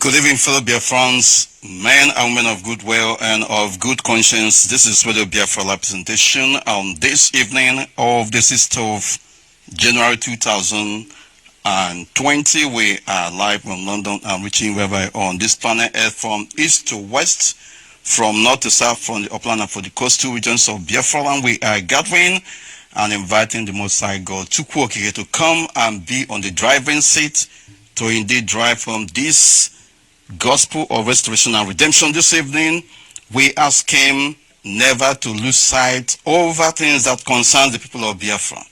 Good evening, fellow Biafrans, men and women of goodwill and of good conscience. This is Radio Biafra presentation on this evening of the 6th of January 2020. We are live from London and reaching wherever on this planet Earth from east to west, from north to south, from the upland and for the coastal regions of Biafra. And we are gathering and inviting the Most High God to come and be on the driving seat to indeed drive from this gospel of restoration and redemption. This evening, we ask him never to lose sight over things that concern the people of Biafra,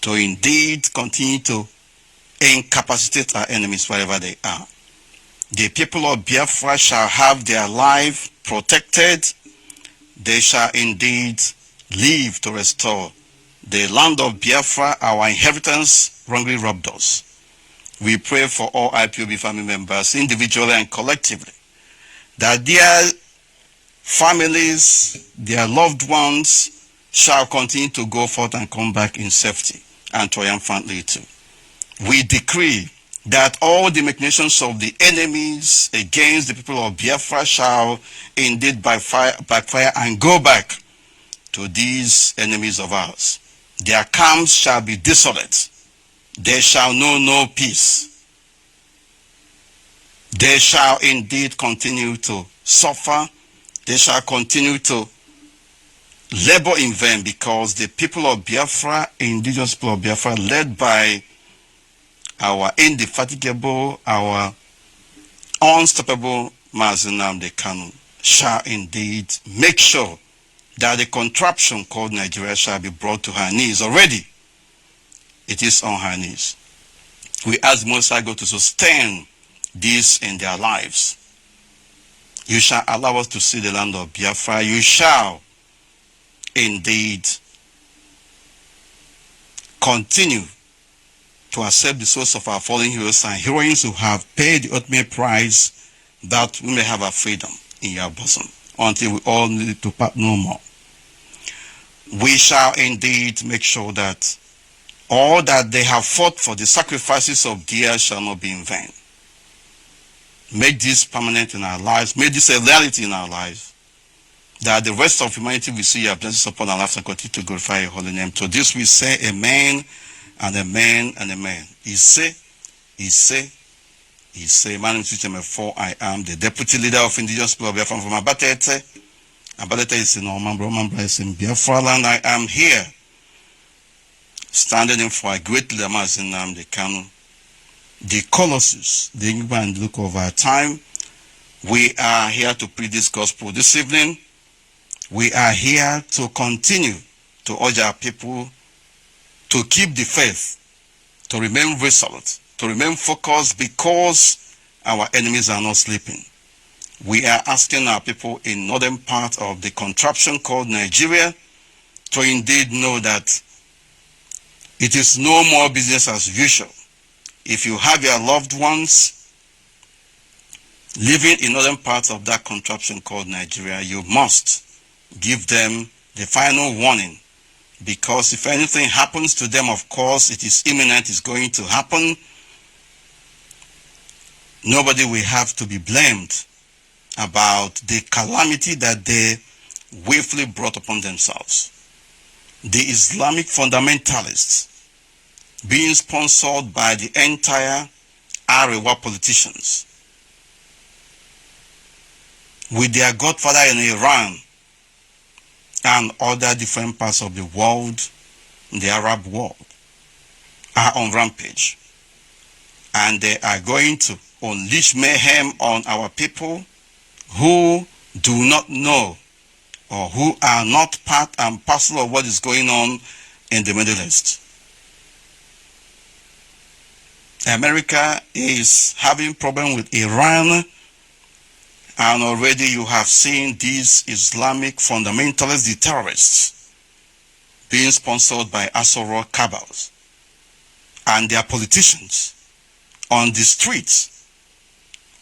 to indeed continue to incapacitate our enemies wherever they are. The people of Biafra shall have their life protected. They shall indeed live to restore the land of Biafra, our inheritance wrongly robbed us. We pray for all Ipob family members, individually and collectively, that their families, their loved ones shall continue to go forth and come back in safety and triumphantly too. We decree that all the machinations of the enemies against the people of Biafra shall indeed backfire and go back to these enemies of ours. Their camps shall be desolate. They shall know no peace. They shall indeed continue to suffer. They shall continue to labor in vain, because the people of Biafra, indigenous people of Biafra, led by our indefatigable, our unstoppable Mazi shall indeed make sure that the contraption called Nigeria shall be brought to her knees. Already it is on her knees. We ask Most High God to sustain this in their lives. You shall allow us to see the land of Biafra. You shall indeed continue to accept the souls of our fallen heroes and heroines who have paid the ultimate price, that we may have our freedom in your bosom until we all need to part no more. We shall indeed make sure that all that they have fought for, the sacrifices of deer, shall not be in vain. Make this permanent in our lives. Make this a reality in our lives, that the rest of humanity will see your blessings upon our lives and continue to glorify your holy name. To this we say amen and amen and amen. My name is Uche Mefor. I am the deputy leader of indigenous people of Biafra from Abatete. Abatete is in Omambra is in Biafra land. I am here standing in for a great leader, Mazi, the Colossus, the and look of our time. We are here to preach this gospel this evening. We are here to continue to urge our people to keep the faith, to remain resolute, to remain focused, because our enemies are not sleeping. We are asking our people in northern part of the contraption called Nigeria to indeed know that it is no more business as usual. If you have your loved ones living in northern parts of that contraption called Nigeria, you must give them the final warning, because if anything happens to them, of course, it is imminent, it's going to happen. Nobody will have to be blamed about the calamity that they willfully brought upon themselves. The Islamic fundamentalists, being sponsored by the entire Arewa politicians, with their godfather in Iran and other different parts of the world, the Arab world, are on rampage. And they are going to unleash mayhem on our people who do not know, or who are not part and parcel of what is going on in the Middle East. America is having problem with Iran, and already you have seen these Islamic fundamentalists, the terrorists, being sponsored by Asoro cabals and their politicians on the streets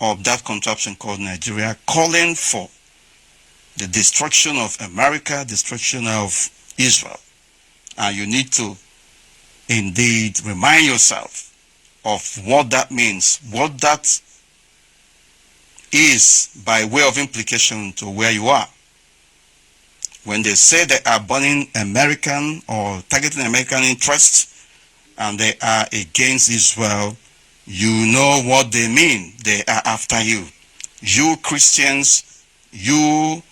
of that contraption called Nigeria, calling for the destruction of America, destruction of Israel. And you need to indeed remind yourself of what that means, what that is by way of implication to where you are. When they say they are burning American or targeting American interests and they are against Israel, you know what they mean. They are after you. You Christians, you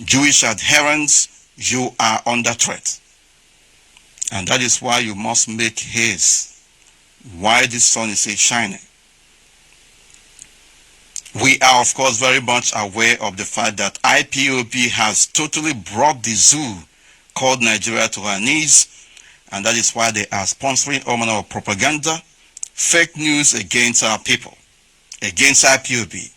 Jewish adherents, you are under threat. And that is why you must make haste while the sun is shining. We are, of course, very much aware of the fact that IPOB has totally brought the zoo called Nigeria to her knees, and that is why they are sponsoring all manner of propaganda, fake news against our people, against IPOB.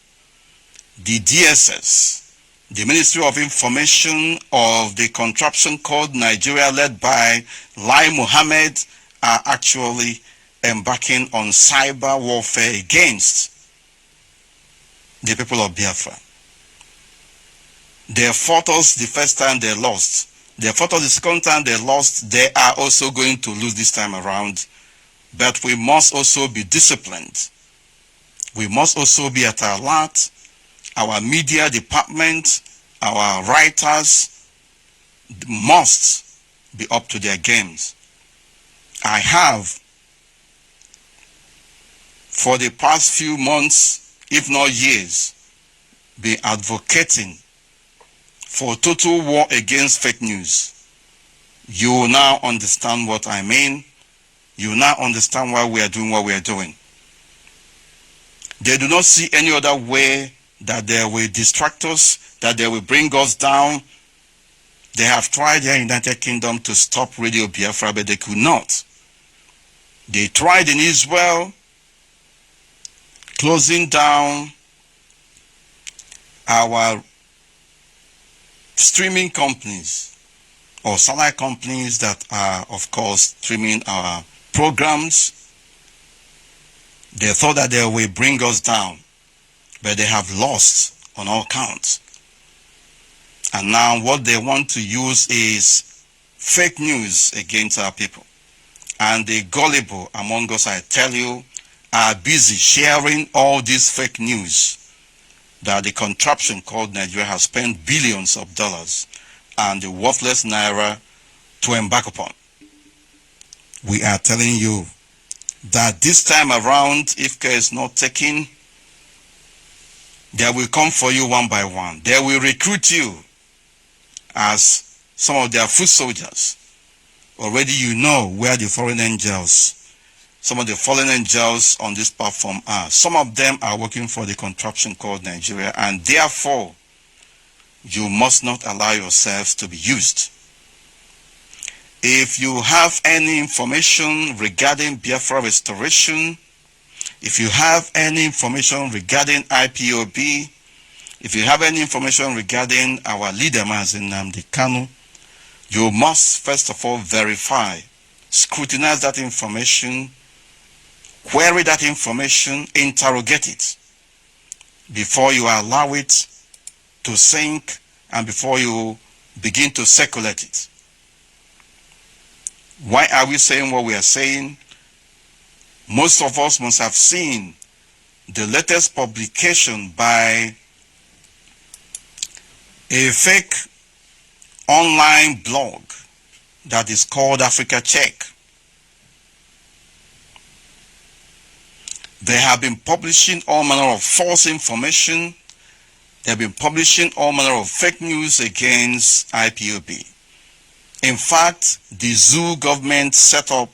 The DSS, the Ministry of Information of the contraption called Nigeria, led by Lai Mohammed, are actually embarking on cyber warfare against the people of Biafra. They fought us the first time, they lost. They fought us the second time, they lost. They are also going to lose this time around. But we must also be disciplined. We must also be at alert. Our media department, our writers must be up to their games. I have, for the past few months, if not years, been advocating for total war against fake news. You will now understand what I mean. You will now understand why we are doing what we are doing. They do not see any other way that they will distract us, that they will bring us down. They have tried here in the United Kingdom to stop Radio Biafra, but they could not. They tried in Israel, closing down our streaming companies or satellite companies that are, of course, streaming our programs. They thought that they will bring us down, but they have lost on all counts. And now what they want to use is fake news against our people. And the gullible among us, I tell you, are busy sharing all this fake news that the contraption called Nigeria has spent billions of dollars and the worthless naira to embark upon. We are telling you that this time around, if care is not taken, they will come for you one by one. They will recruit you as some of their foot soldiers. Already you know where the foreign angels, some of the fallen angels on this platform are. Some of them are working for the contraption called Nigeria, and therefore you must not allow yourselves to be used. If you have any information regarding Biafra restoration, if you have any information regarding IPOB, if you have any information regarding our leader Mazi Nnamdi Kanu, you must first of all verify, scrutinize that information, query that information, interrogate it before you allow it to sink and before you begin to circulate it. Why are we saying what we are saying? Most of us must have seen the latest publication by a fake online blog that is called Africa Check. They have been publishing all manner of false information. They have been publishing all manner of fake news against IPOB. In fact, the zoo government set up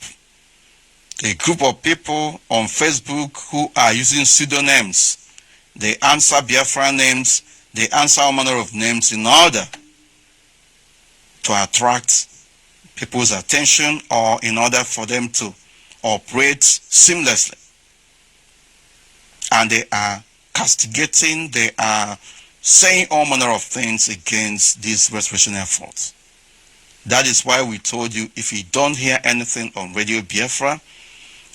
a group of people on Facebook who are using pseudonyms. They answer Biafra names, they answer all manner of names in order to attract people's attention or in order for them to operate seamlessly. And they are castigating, they are saying all manner of things against these restoration efforts. That is why we told you, if you don't hear anything on Radio Biafra,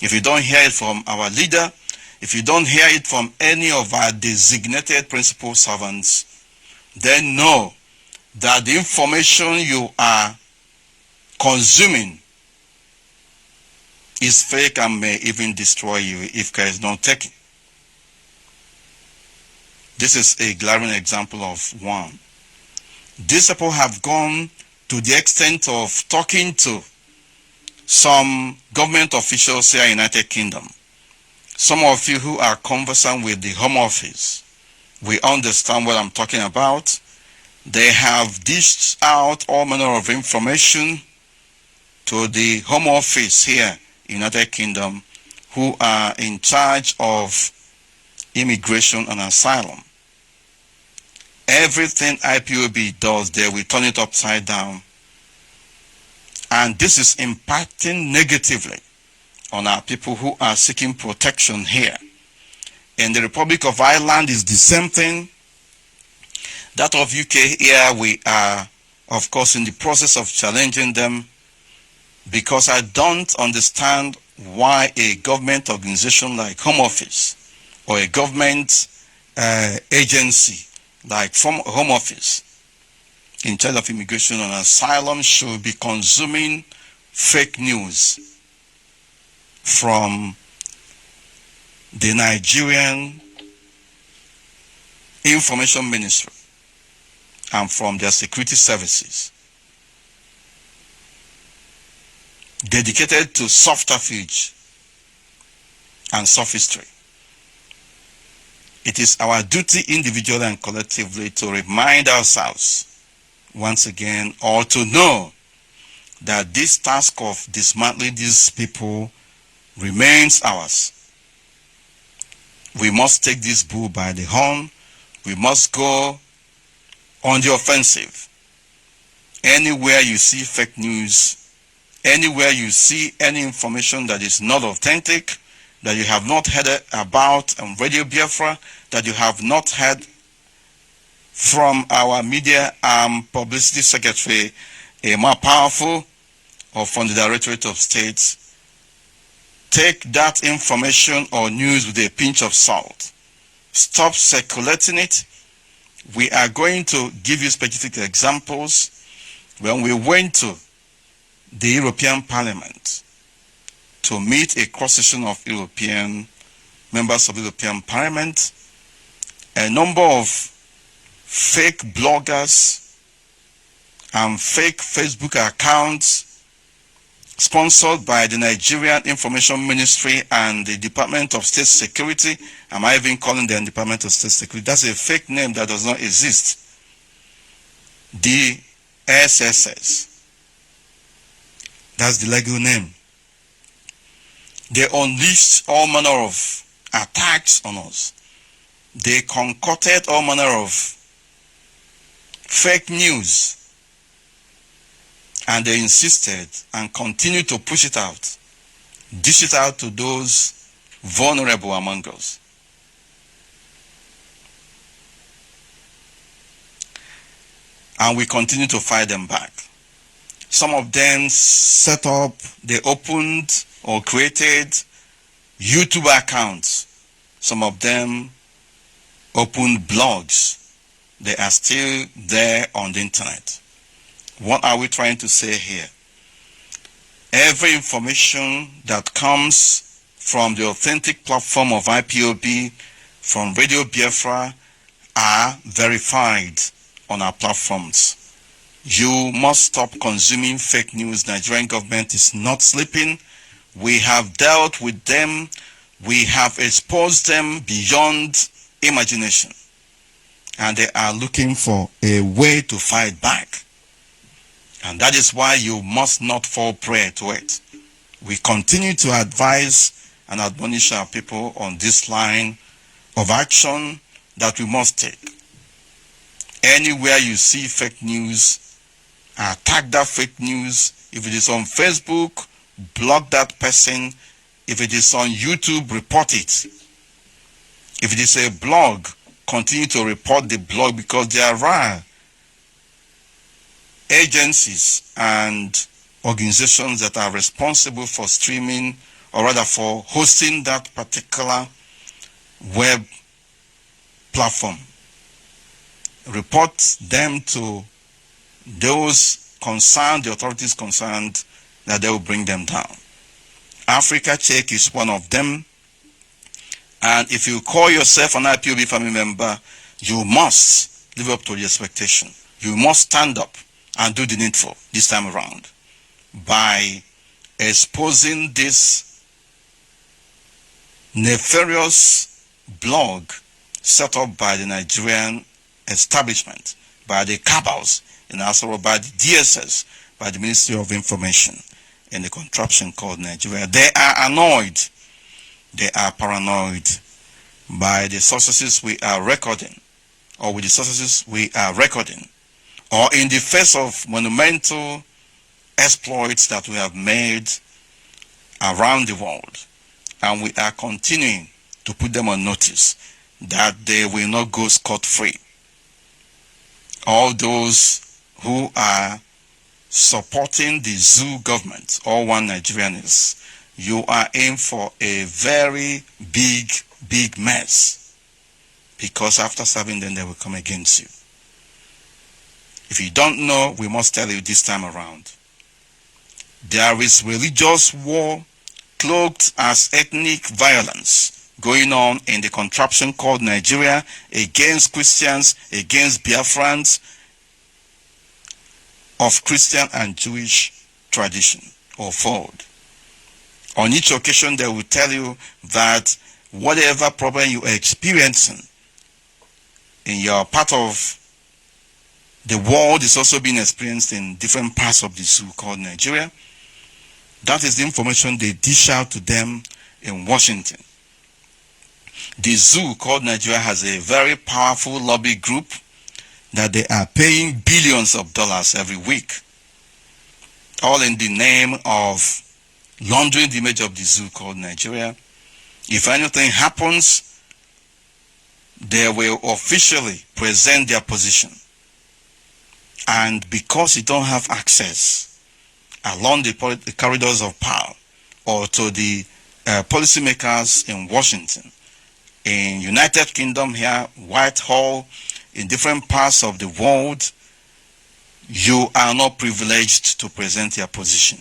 if you don't hear it from our leader, if you don't hear it from any of our designated principal servants, then know that the information you are consuming is fake and may even destroy you if care is not taken. This is a glaring example of one. These people have gone to the extent of talking to some government officials here in the United Kingdom. Some of you who are conversant with the Home Office, we understand what I'm talking about. They have dished out all manner of information to the Home Office here in the United Kingdom, who are in charge of immigration and asylum. Everything IPOB does, they will turn it upside down. And this is impacting negatively on our people who are seeking protection here. In the Republic of Ireland is the same thing. That of UK here, we are, of course, in the process of challenging them, because I don't understand why a government organization like Home Office or a government agency like Home Office in charge of immigration and asylum should be consuming fake news from the Nigerian Information Ministry and from their security services dedicated to subterfuge and sophistry. It is our duty individually and collectively to remind ourselves once again, or to know that this task of dismantling these people remains ours. We must take this bull by the horn. We must go on the offensive. Anywhere you see fake news, anywhere you see any information that is not authentic, that you have not heard about on Radio Biafra, that you have not heard from our media publicity secretary, a more powerful, or from the Directorate of State, take that information or news with a pinch of salt. Stop circulating it. We are going to give you specific examples. When we went to the European Parliament to meet a cross-section of European members of the European Parliament, a number of fake bloggers and fake Facebook accounts sponsored by the Nigerian Information Ministry and the Department of State Security. Am I even calling them Department of State Security? That's a fake name that does not exist. The SSS. That's the legal name. They unleashed all manner of attacks on us. They concocted all manner of fake news, and they insisted and continue to push it out, dish it out to those vulnerable among us. And we continue to fight them back. Some of them set up, they opened or created YouTube accounts. Some of them opened blogs. They are still there on the internet. What are we trying to say here? Every information that comes from the authentic platform of IPOB, from Radio Biafra, are verified on our platforms. You must stop consuming fake news. Nigerian government is not sleeping. We have dealt with them. We have exposed them beyond imagination. And they are looking for a way to fight back. And that is why you must not fall prey to it. We continue to advise and admonish our people on this line of action that we must take. Anywhere you see fake news, attack that fake news. If it is on Facebook, block that person. If it is on YouTube, report it. If it is a blog, continue to report the blog, because there are agencies and organizations that are responsible for streaming, or rather for hosting that particular web platform. Report them to those concerned, the authorities concerned, that they will bring them down. Africa Check is one of them. And if you call yourself an IPOB family member, You must live up to the expectation. You must stand up and do the needful this time around by exposing this nefarious blog set up by the Nigerian establishment, by the cabals, and also by the DSS, by the Ministry of Information, and the contraption called Nigeria. They are annoyed, they are paranoid by the successes we are recording, or with the successes we are recording, or in the face of monumental exploits that we have made around the world. And we are continuing to put them on notice that they will not go scot-free. All those who are supporting the zoo government, all one Nigerians, you are in for a very big mess, because after serving them, they will come against you. If you don't know, we must tell you this time around. There is religious war cloaked as ethnic violence going on in the contraption called Nigeria against Christians, against Biafrans of Christian and Jewish tradition or fold. On each occasion, they will tell you that whatever problem you are experiencing in your part of the world is also being experienced in different parts of the zoo called Nigeria. That is the information they dish out to them in Washington. The zoo called Nigeria has a very powerful lobby group that they are paying billions of dollars every week, all in the name of laundering the image of the zoo called Nigeria. If anything happens, they will officially present their position. And because you don't have access along the corridors of power or to the policymakers in Washington, in United Kingdom here, Whitehall, in different parts of the world, you are not privileged to present your position.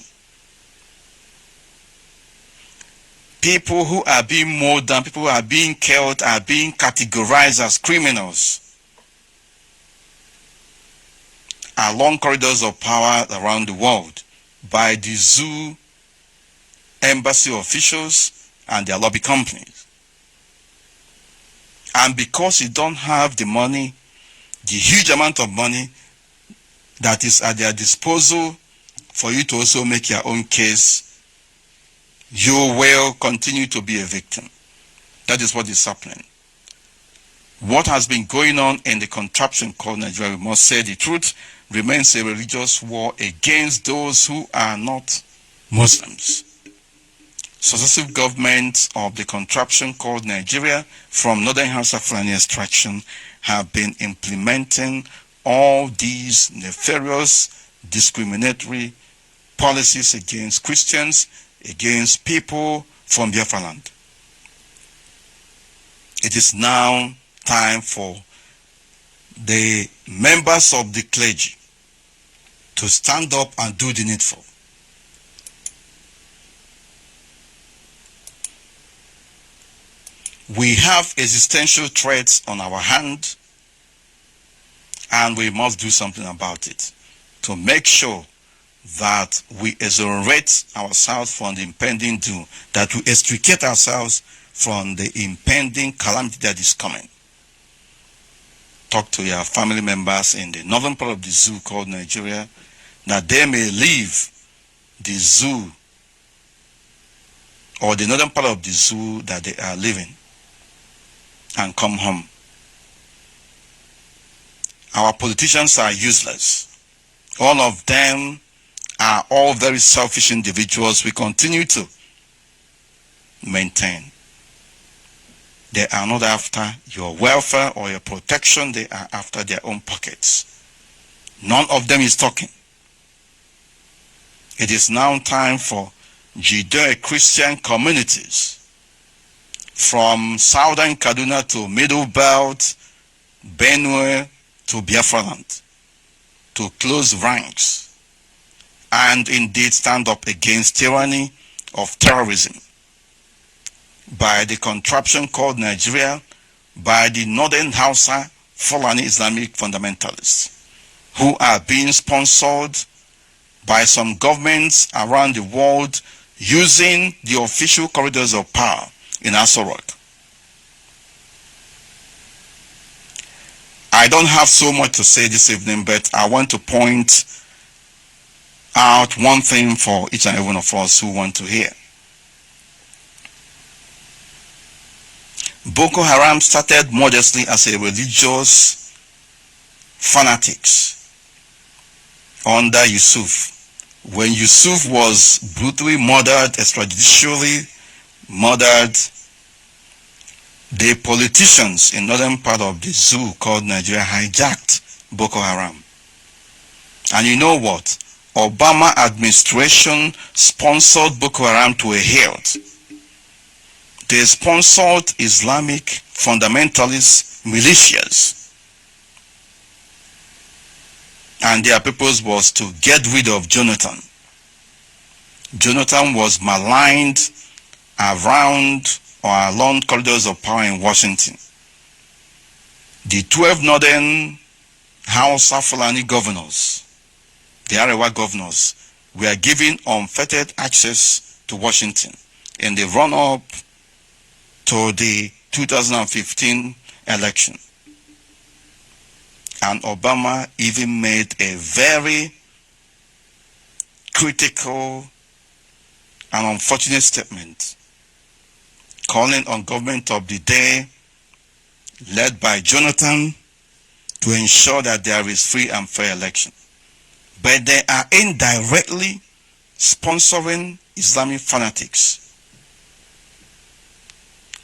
People who are being mowed down, people who are being killed, are being categorized as criminals along corridors of power around the world by the zoo embassy officials and their lobby companies. And because you don't have the money, the huge amount of money that is at their disposal for you to also make your own case, you will continue to be a victim. That is what is happening. What has been going on in the contraption called Nigeria, we must say the truth, remains a religious war against those who are not Muslims. Successive governments of the contraption called Nigeria from Northern Hausa Fulani extraction have been implementing all these nefarious, discriminatory policies against Christians, against people from Biafra land. It is now time for the members of the clergy to stand up and do the needful. We have existential threats on our hand, and we must do something about it to make sure that we exonerate ourselves from the impending doom, that we extricate ourselves from the impending calamity that is coming. Talk to your family members in the northern part of the zoo called Nigeria, that they may leave the zoo or the northern part of the zoo that they are living and come home. Our politicians are useless. All of them are all very selfish individuals we continue to maintain. They are not after your welfare or your protection, they are after their own pockets. None of them is talking. It is now time for Judeo-Christian communities from southern Kaduna to Middle Belt, Benue to Biafra land to close ranks and indeed stand up against tyranny of terrorism by the contraption called Nigeria, by the Northern Hausa Fulani Islamic fundamentalists who are being sponsored by some governments around the world using the official corridors of power in Aso Rock. I don't have so much to say this evening, but I want to point out one thing for each and every one of us who want to hear. Boko Haram started modestly as a religious fanatics under Yusuf. When Yusuf was brutally murdered, extrajudicially murdered, the politicians in northern part of the zoo called Nigeria hijacked Boko Haram. And you know what? Obama administration sponsored Boko Haram to a hilt. They sponsored Islamic fundamentalist militias. And their purpose was to get rid of Jonathan. Jonathan was maligned around or along corridors of power in Washington. The 12 northern Hausa Fulani governors, the Arewa governors, were given unfettered access to Washington in the run-up to the 2015 election. And Obama even made a very critical and unfortunate statement calling on government of the day led by Jonathan to ensure that there is free and fair election. But they are indirectly sponsoring Islamic fanatics,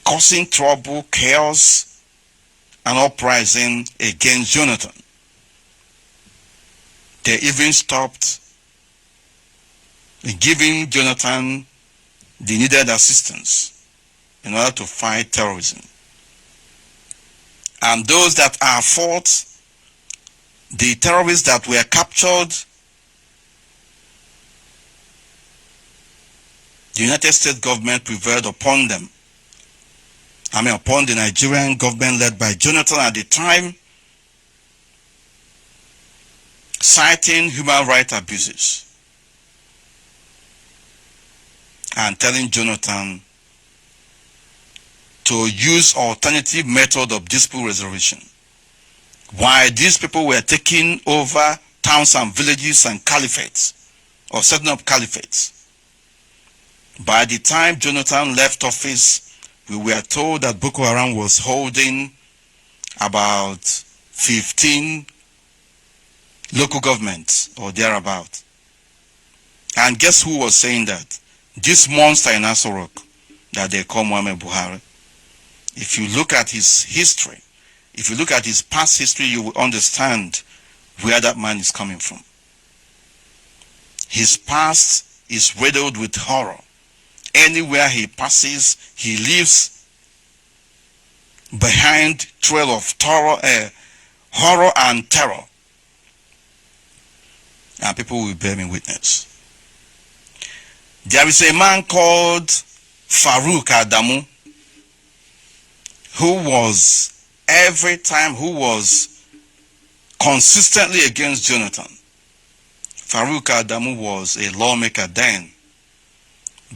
causing trouble, chaos, and uprising against Jonathan. They even stopped giving Jonathan the needed assistance in order to fight terrorism. And those that are fought, the terrorists that were captured, the United States government prevailed upon them. Upon the Nigerian government led by Jonathan at the time, citing human rights abuses and telling Jonathan to use alternative method of dispute resolution. While these people were taking over towns and villages and caliphates, or setting up caliphates. By the time Jonathan left office, we were told that Boko Haram was holding about 15 local governments or thereabout. And guess who was saying that? This monster in Aso Rock that they call Muhammad Buhari. If you look at his history, if you look at his past history, you will understand where that man is coming from. His past is riddled with horror. Anywhere he passes, he leaves behind trail of horror and terror. And people will bear me witness. There is a man called Farouk Adamu who was consistently against Jonathan. Farouk Adamu was a lawmaker then,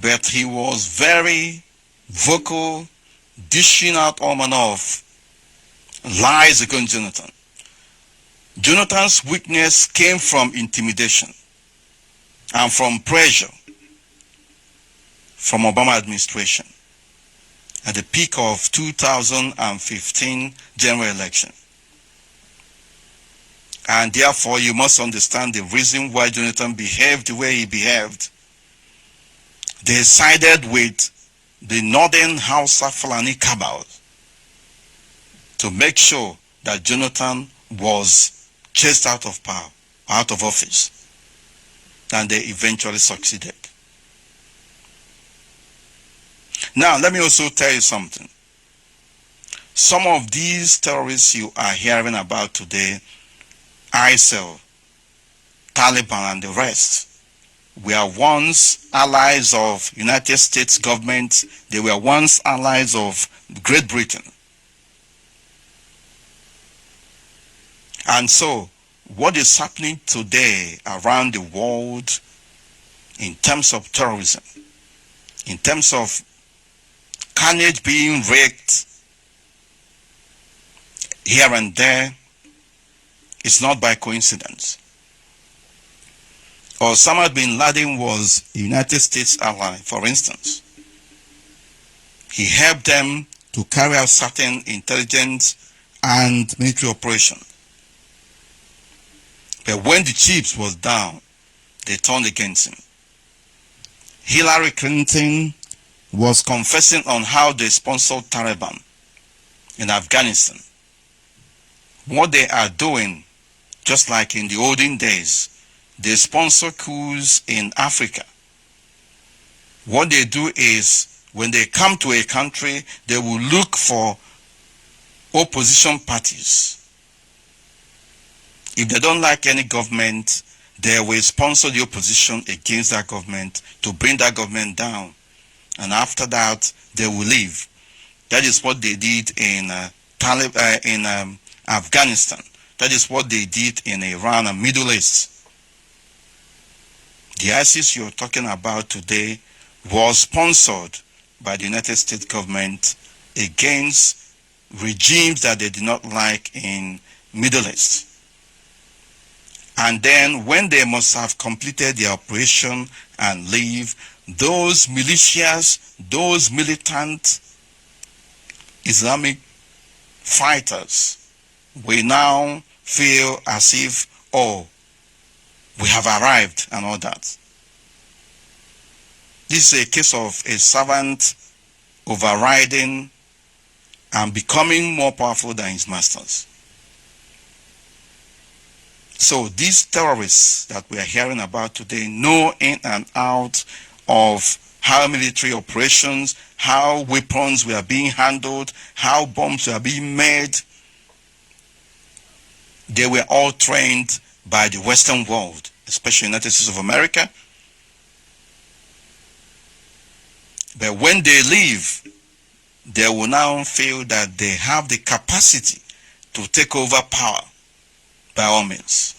but he was very vocal, dishing out all manner of lies against Jonathan. Jonathan's weakness came from intimidation and from pressure from Obama administration at the peak of 2015 general election. And therefore, you must understand the reason why Jonathan behaved the way he behaved. They sided with the northern Hausa Fulani cabal to make sure that Jonathan was chased out of power, out of office. And they eventually succeeded. Now, let me also tell you something. Some of these terrorists you are hearing about today, ISIL, Taliban, and the rest, were once allies of United States government. They were once allies of Great Britain. And so, what is happening today around the world in terms of terrorism, in terms of carnage being wreaked here and there, is not by coincidence. Osama bin Laden was a United States ally, for instance. He helped them to carry out certain intelligence and military operations. But when the chips was down, they turned against him. Hillary Clinton was confessing on how they sponsored Taliban in Afghanistan. What they are doing, just like in the olden days, they sponsor coups in Africa. What they do is, when they come to a country, they will look for opposition parties. If they don't like any government, they will sponsor the opposition against that government to bring that government down. And after that, they will leave. That is what they did in Afghanistan. That is what they did in Iran and Middle East. The ISIS you're talking about today was sponsored by the United States government against regimes that they did not like in Middle East. And then when they must have completed their operation and leave, those militias, those militant Islamic fighters will now feel as if, oh, we have arrived and all that. This is a case of a servant overriding and becoming more powerful than his masters. So these terrorists that we are hearing about today know in and out of how military operations, how weapons were being handled, how bombs were being made. They were all trained by the Western world, especially United States of America. But when they leave, they will now feel that they have the capacity to take over power by all means.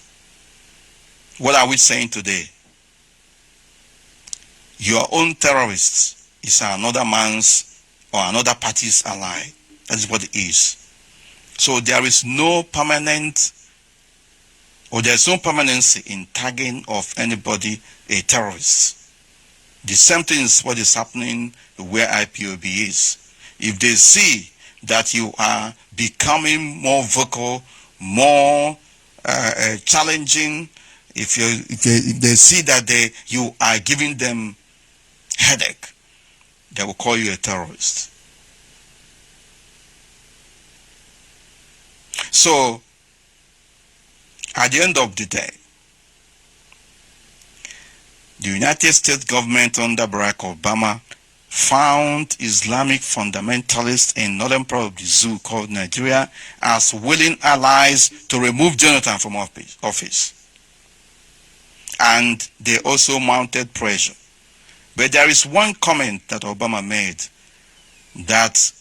What are we saying today? Your own terrorist is another man's or another party's ally. That is what it is. So there is no permanent, or there's no permanency in tagging of anybody a terrorist. The same thing is what is happening where IPOB is. If they see that you are becoming more vocal, more challenging, if they see that you are giving them headache, they will call you a terrorist. So, at the end of the day, the United States government under Barack Obama found Islamic fundamentalists in northern part of the zoo called Nigeria as willing allies to remove Jonathan from office. And they also mounted pressure. But there is one comment that Obama made that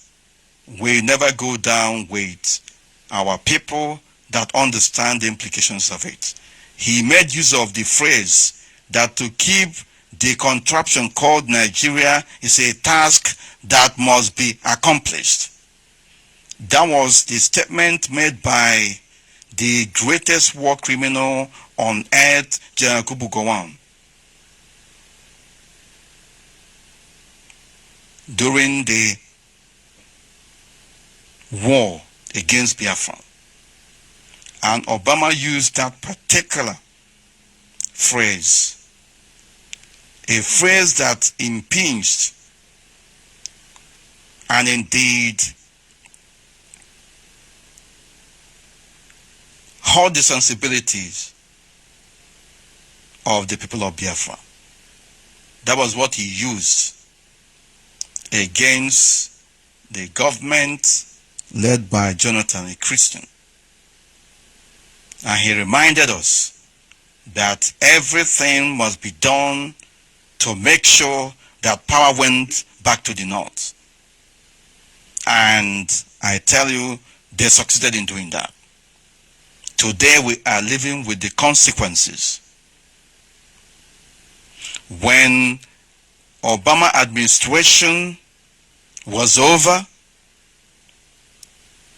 will never go down with our people that understand the implications of it. He made use of the phrase that to keep the contraption called Nigeria is a task that must be accomplished. That was the statement made by the greatest war criminal on earth, General Kubu Gowon, during the war against Biafra. And Obama used that particular phrase, a phrase that impinged and indeed hurt the sensibilities of the people of Biafra. That was what he used against the government led by Jonathan, a Christian. And he reminded us that everything must be done to make sure that power went back to the north. And I tell you, they succeeded in doing that. Today we are living with the consequences. When Obama administration was over,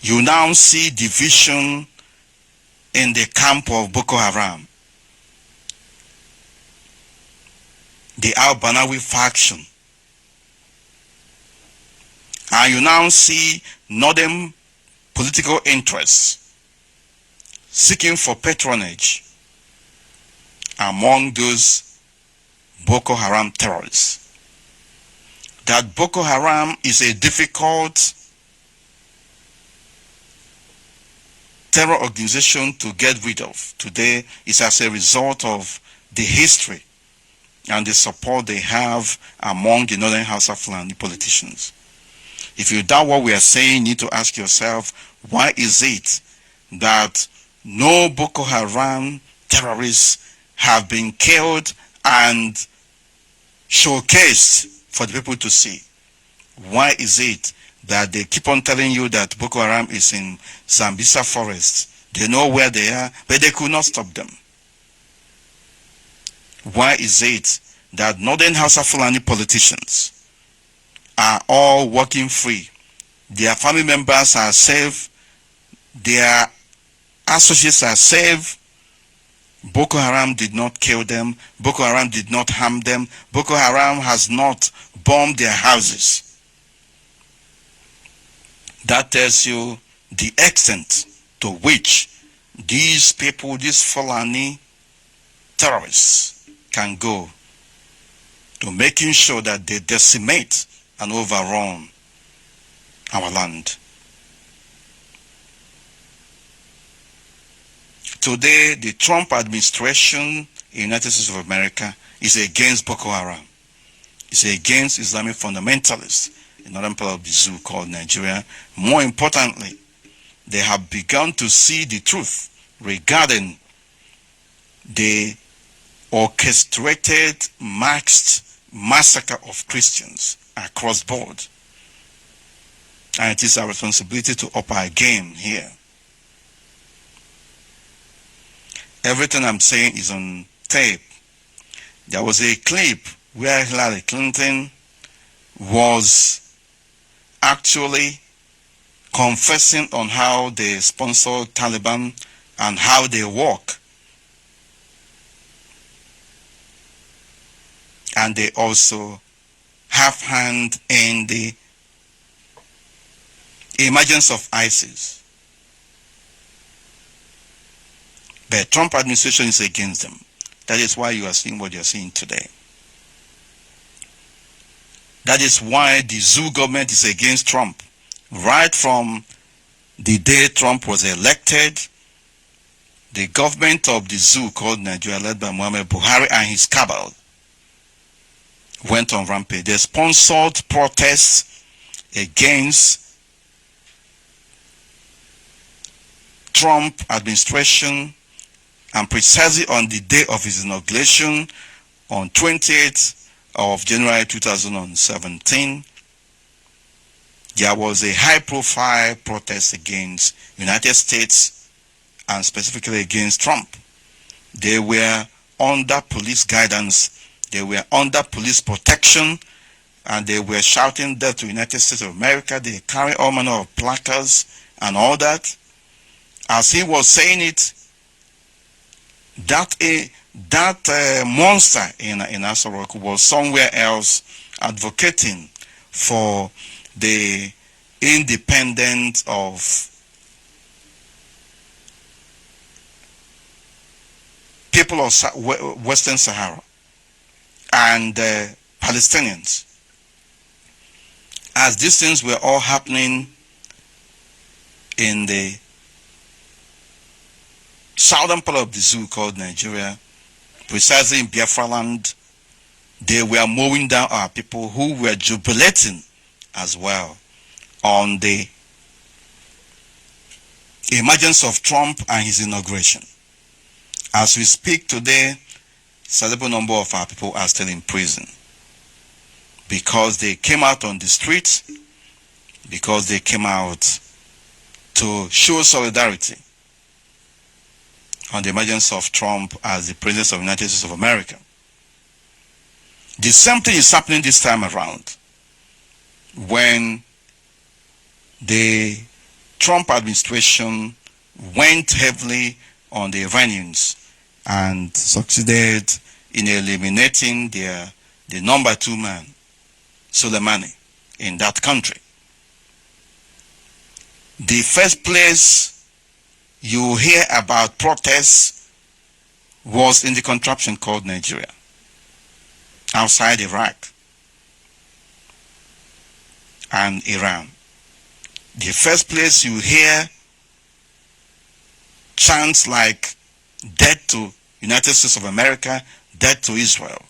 you now see division in the camp of Boko Haram. The Al-Banawi faction. And you now see northern political interests seeking for patronage among those Boko Haram terrorists. That Boko Haram is a difficult terror organization to get rid of today is as a result of the history and the support they have among the Northern House of Fulani politicians. If you doubt what we are saying, you need to ask yourself, why is it that no Boko Haram terrorists have been killed and showcased for the people to see? Why is it that they keep on telling you that Boko Haram is in Sambisa forest? They know where they are, but they could not stop them. Why is it that Northern House of Fulani politicians are all working free? Their family members are safe, their associates are safe. Boko Haram did not kill them, Boko Haram did not harm them, Boko Haram has not bombed their houses. That tells you the extent to which these people, these Fulani terrorists, can go to making sure that they decimate and overrun our land. Today, the Trump administration in the United States of America is against Boko Haram. It's against Islamic fundamentalists in northern part of the zoo called Nigeria. More importantly, they have begun to see the truth regarding the orchestrated massacre of Christians across board. And it is our responsibility to up our game here. Everything I'm saying is on tape. There was a clip where Hillary Clinton was actually confessing on how they sponsor Taliban and how they work. And they also have hand in the emergence of ISIS. The Trump administration is against them. That is why you are seeing what you are seeing today. That is why the zoo government is against Trump. Right from the day Trump was elected, the government of the zoo called Nigeria, led by Muhammad Buhari and his cabal, went on rampage. They sponsored protests against Trump administration, and precisely on the day of his inauguration, on 28th of January 2017, there was a high-profile protest against United States and specifically against Trump. They were under police guidance, they were under police protection, and they were shouting death to United States of America. They carry all manner of placards and all that. As he was saying it, that monster in Asarok was somewhere else advocating for the independence of people of Western Sahara and Palestinians. As these things were all happening in the southern part of the zoo called Nigeria, precisely in Biafra land, they were mowing down our people who were jubilating as well on the emergence of Trump and his inauguration. As we speak today, a sizable number of our people are still in prison because they came out on the streets, because they came out to show solidarity on the emergence of Trump as the President of the United States of America. The same thing is happening this time around when the Trump administration went heavily on the Iranians and succeeded in eliminating the number 2 man, Soleimani, in that country. The first place you hear about protests was in the contraption called Nigeria, outside Iraq and Iran. The first place you hear chants like death to United States of America, death to Israel,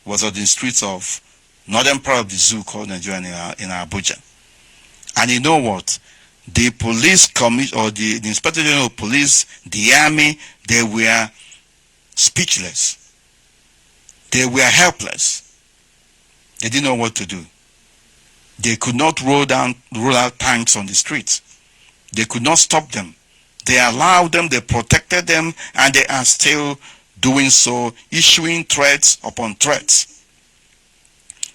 was on the streets of northern part of the zoo called Nigeria in Abuja. And you know what? The police or the Inspector General of Police, the army, they were speechless. They were helpless. They didn't know what to do. They could not roll out tanks on the streets. They could not stop them. They allowed them, they protected them, and they are still doing so, issuing threats upon threats.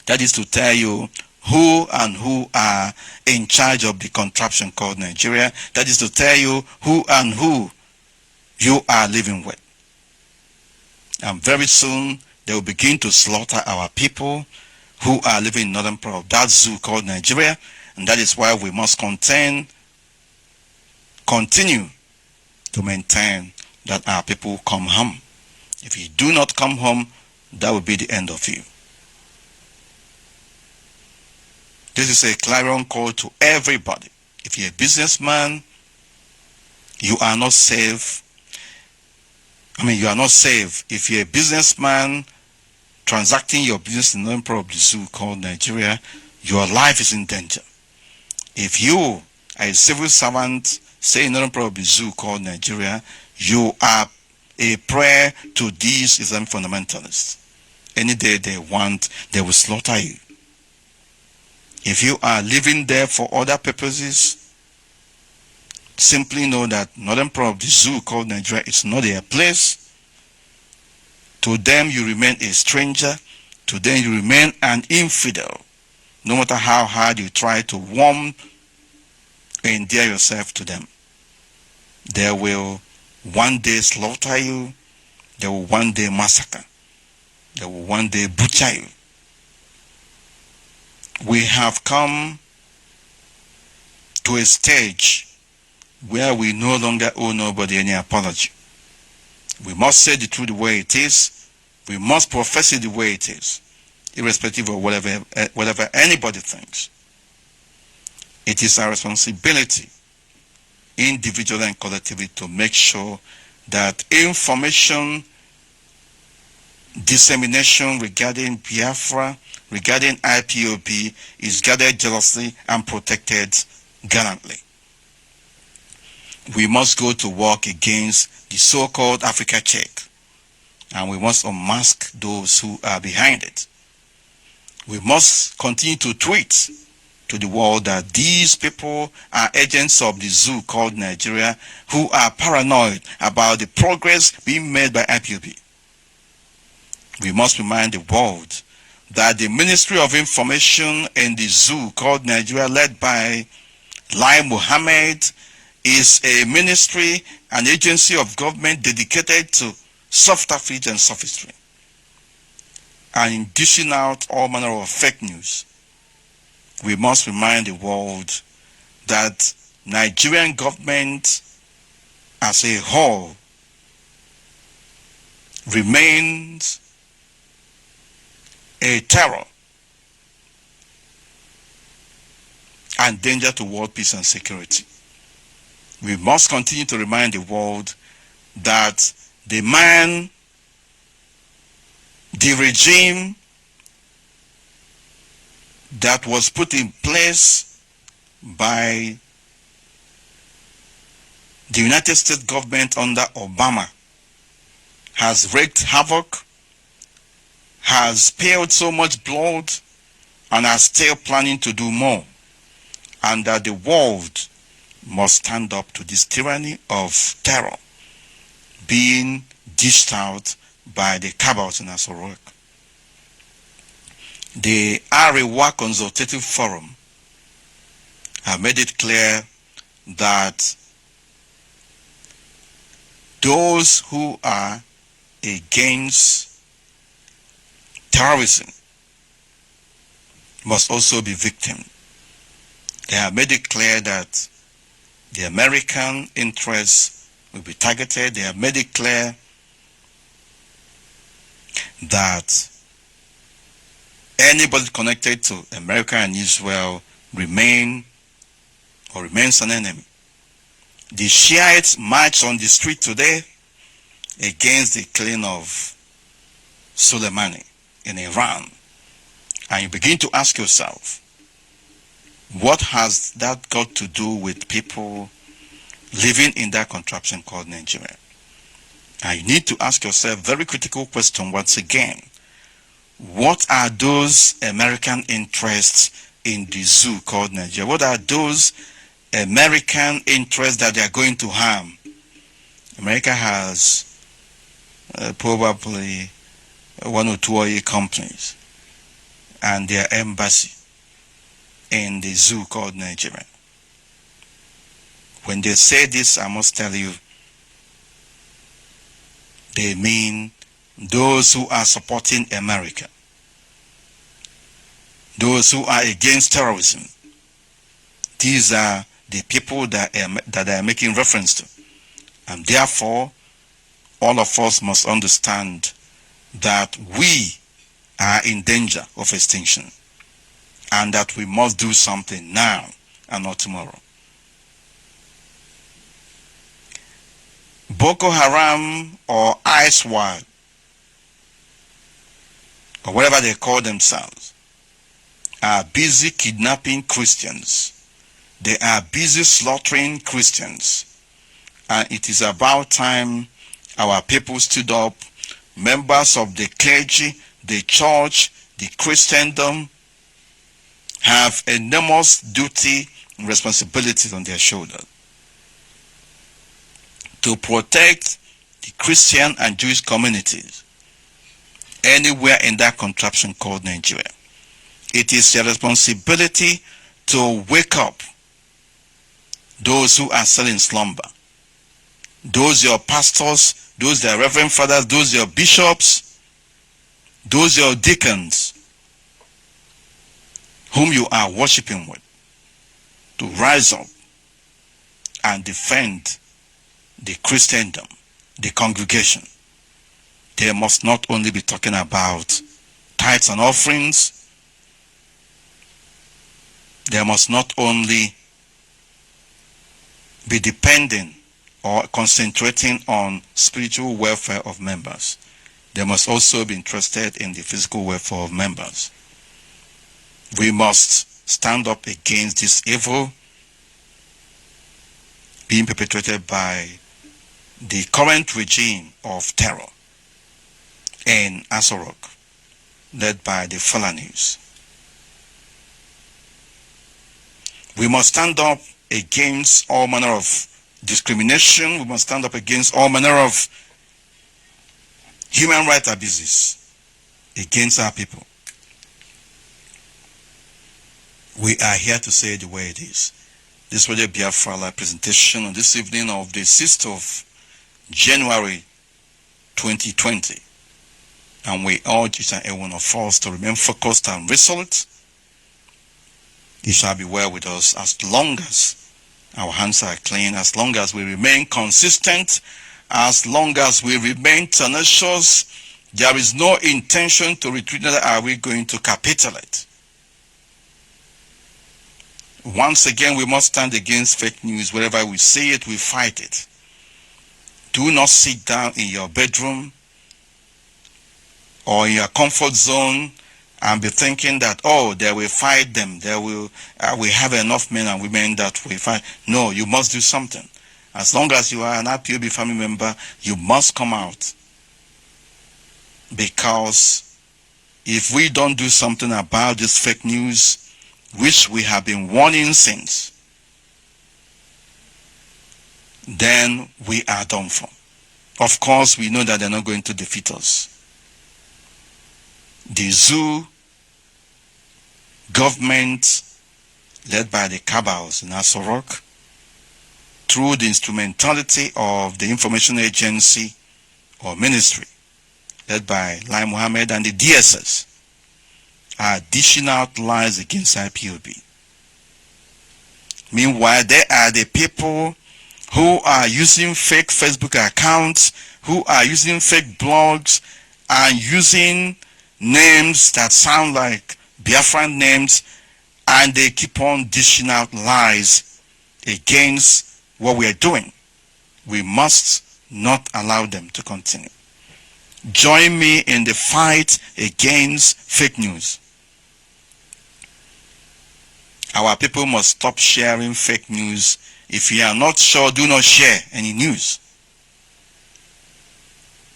That is to tell you who are in charge of the contraption called Nigeria. That is to tell you who you are living with. And very soon they will begin to slaughter our people who are living in northern part of that zoo called Nigeria. And that is why we must continue to maintain that our people come home. If you do not come home, that will be the end of you. This is a clarion call to everybody. If you're a businessman, you are not safe. You are not safe. If you're a businessman transacting your business in the part of the zoo called Nigeria, your life is in danger. If you are a civil servant, say in another part of the zoo called Nigeria, you are a prey to these Islamic fundamentalists. Any day they want, they will slaughter you. If you are living there for other purposes, simply know that northern part of the zoo called Nigeria is not their place. To them you remain a stranger. To them you remain an infidel. No matter how hard you try to warm and endear yourself to them, they will one day slaughter you. They will one day massacre. They will one day butcher you. We have come to a stage where we no longer owe nobody any apology. We must say the truth the way it is. We must profess it the way it is, irrespective of whatever anybody thinks. It is our responsibility, individually and collectively, to make sure that information dissemination regarding Biafra, regarding Ipob, is gathered jealously and protected gallantly. We must go to work against the so-called Africa check, and we must unmask those who are behind it. We must continue to tweet to the world that these people are agents of the zoo called Nigeria who are paranoid about the progress being made by Ipob. We must remind the world that the Ministry of Information in the zoo called Nigeria, led by Lai Mohammed, is a ministry, an agency of government dedicated to subterfuge and sophistry, and in dishing out all manner of fake news. We must remind the world that Nigerian government as a whole remains a terror and danger to world peace and security. We must continue to remind the world that the man, the regime that was put in place by the United States government under Obama has wreaked havoc, has spilled so much blood, and are still planning to do more, and that the world must stand up to this tyranny of terror being dished out by the cabals in Asorok. The Arewa Consultative Forum have made it clear that those who are against terrorism must also be victims. They have made it clear that the American interests will be targeted. They have made it clear that anybody connected to America and Israel remains an enemy. The Shiites marched on the street today against the killing of Soleimani in Iran. And you begin to ask yourself, what has that got to do with people living in that contraption called Nigeria? And you need to ask yourself a very critical question once again. What are those American interests in the zoo called Nigeria? What are those American interests that they are going to harm? America has probably one or two oil companies and their embassy in the zoo called Nigeria. When they say this, I must tell you, they mean those who are supporting America, those who are against terrorism. These are the people that they are making reference to. And therefore, all of us must understand that we are in danger of extinction and that we must do something now and not tomorrow. Boko Haram or ISWAP, or whatever they call themselves, are busy kidnapping Christians. They are busy slaughtering Christians. And it is about time our people stood up, members of the clergy, the church, the Christendom, have enormous duty and responsibilities on their shoulders to protect the Christian and Jewish communities anywhere in that contraption called Nigeria. It is your responsibility to wake up those who are still in slumber. Those your pastors, those your reverend fathers, those your bishops, those your deacons, whom you are worshiping with, to rise up and defend the Christendom, the congregation. They must not only be talking about tithes and offerings, they must not only be depending or concentrating on spiritual welfare of members. They must also be interested in the physical welfare of members. We must stand up against this evil being perpetrated by the current regime of terror in Asorok, led by the Fulanis. We must stand up against all manner of discrimination. We must stand up against all manner of human rights abuses against our people. We are here to say it the way it is. This was a Biafra live presentation on this evening of the 6th of January 2020. And we urge each and every one of us to remain focused and resolute. It shall be well with us as long as our hands are clean, as long as we remain consistent, as long as we remain tenacious. There is no intention to retreat, neither are we going to capitulate. Once again, we must stand against fake news. Wherever we see it, we fight it. Do not sit down in your bedroom or in your comfort zone and be thinking that, oh, they will fight them. We have enough men and women that will fight. No, you must do something. As long as you are an IPOB family member, you must come out. Because if we don't do something about this fake news, which we have been warning since, then we are done for. of course, we know that they're not going to defeat us. The zoo government, led by the cabals in Asorok, through the instrumentality of the information agency or ministry, led by Lai Mohammed and the DSS, are dishing out lies against IPOB. Meanwhile, there are the people who are using fake Facebook accounts, who are using fake blogs, and using names that sound like Biafran names, and they keep on dishing out lies against what we are doing. We must not allow them to continue. Join me in the fight against fake news. Our people must stop sharing fake news. If you are not sure, do not share any news.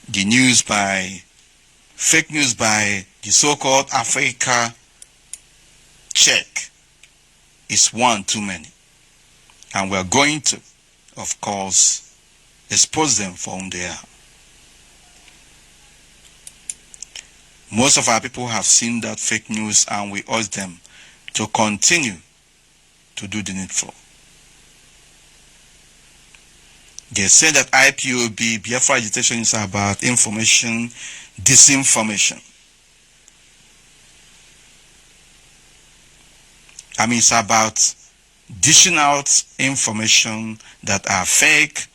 The news by, fake news by the so-called Africa check is one too many. And we are going to, of course, expose them for whom they are. Most of our people have seen that fake news, and we urge them to continue to do the needful. They say that IPOB, Biafra agitation, is about information, disinformation. I mean, it's about dishing out information that are fake,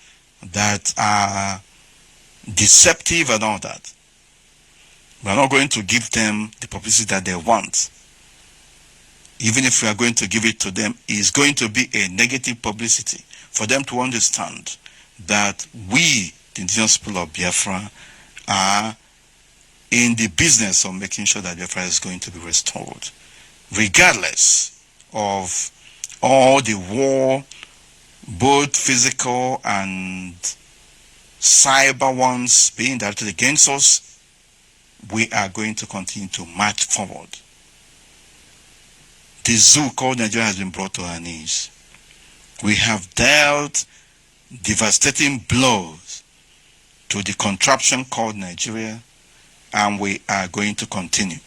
that are deceptive and all that. We are not going to give them the publicity that they want. Even if we are going to give it to them, it's going to be a negative publicity for them to understand that we, the indigenous people of Biafra, are in the business of making sure that Biafra is going to be restored, regardless of all the war, both physical and cyber ones being directed against us. We are going to continue to march forward. The zoo called Nigeria has been brought to our knees. We have dealt devastating blows to the contraption called Nigeria, and we are going to continue.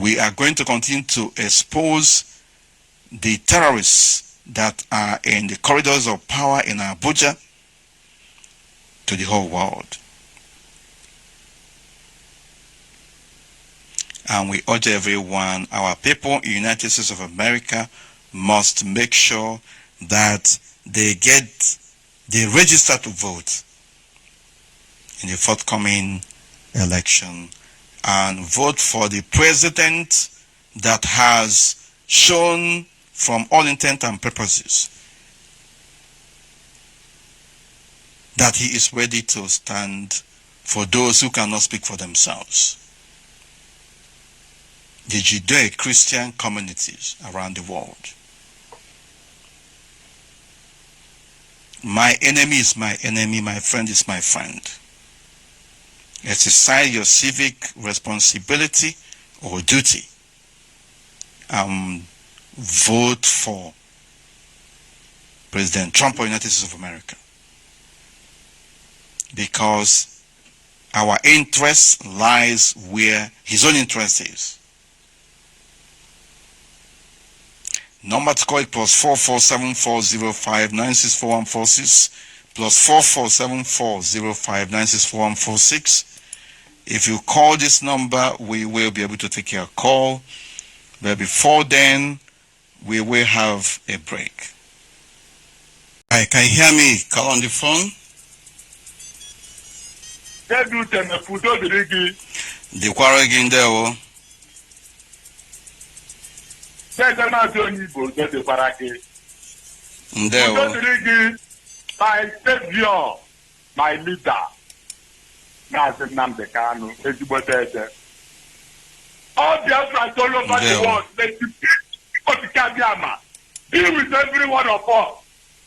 We are going to continue to expose the terrorists that are in the corridors of power in Abuja to the whole world. And we urge everyone, our people in the United States of America must make sure that they register to vote in the forthcoming election and vote for the president that has shown from all intent and purposes that he is ready to stand for those who cannot speak for themselves. The Judeo-Christian communities around the world. My enemy is my enemy, my friend is my friend. Exercise your civic responsibility or duty and vote for President Trump of the United States of America. Because our interest lies where his own interest is. Number to call it +447405964146 +447405964146. If you call this number, we will be able to take your call. But before then, we will have a break. Hi, can you hear me? Call on the phone. The quarry there. My savior, my leader, Mazi all Biafra all over the world, they deal with every one of us.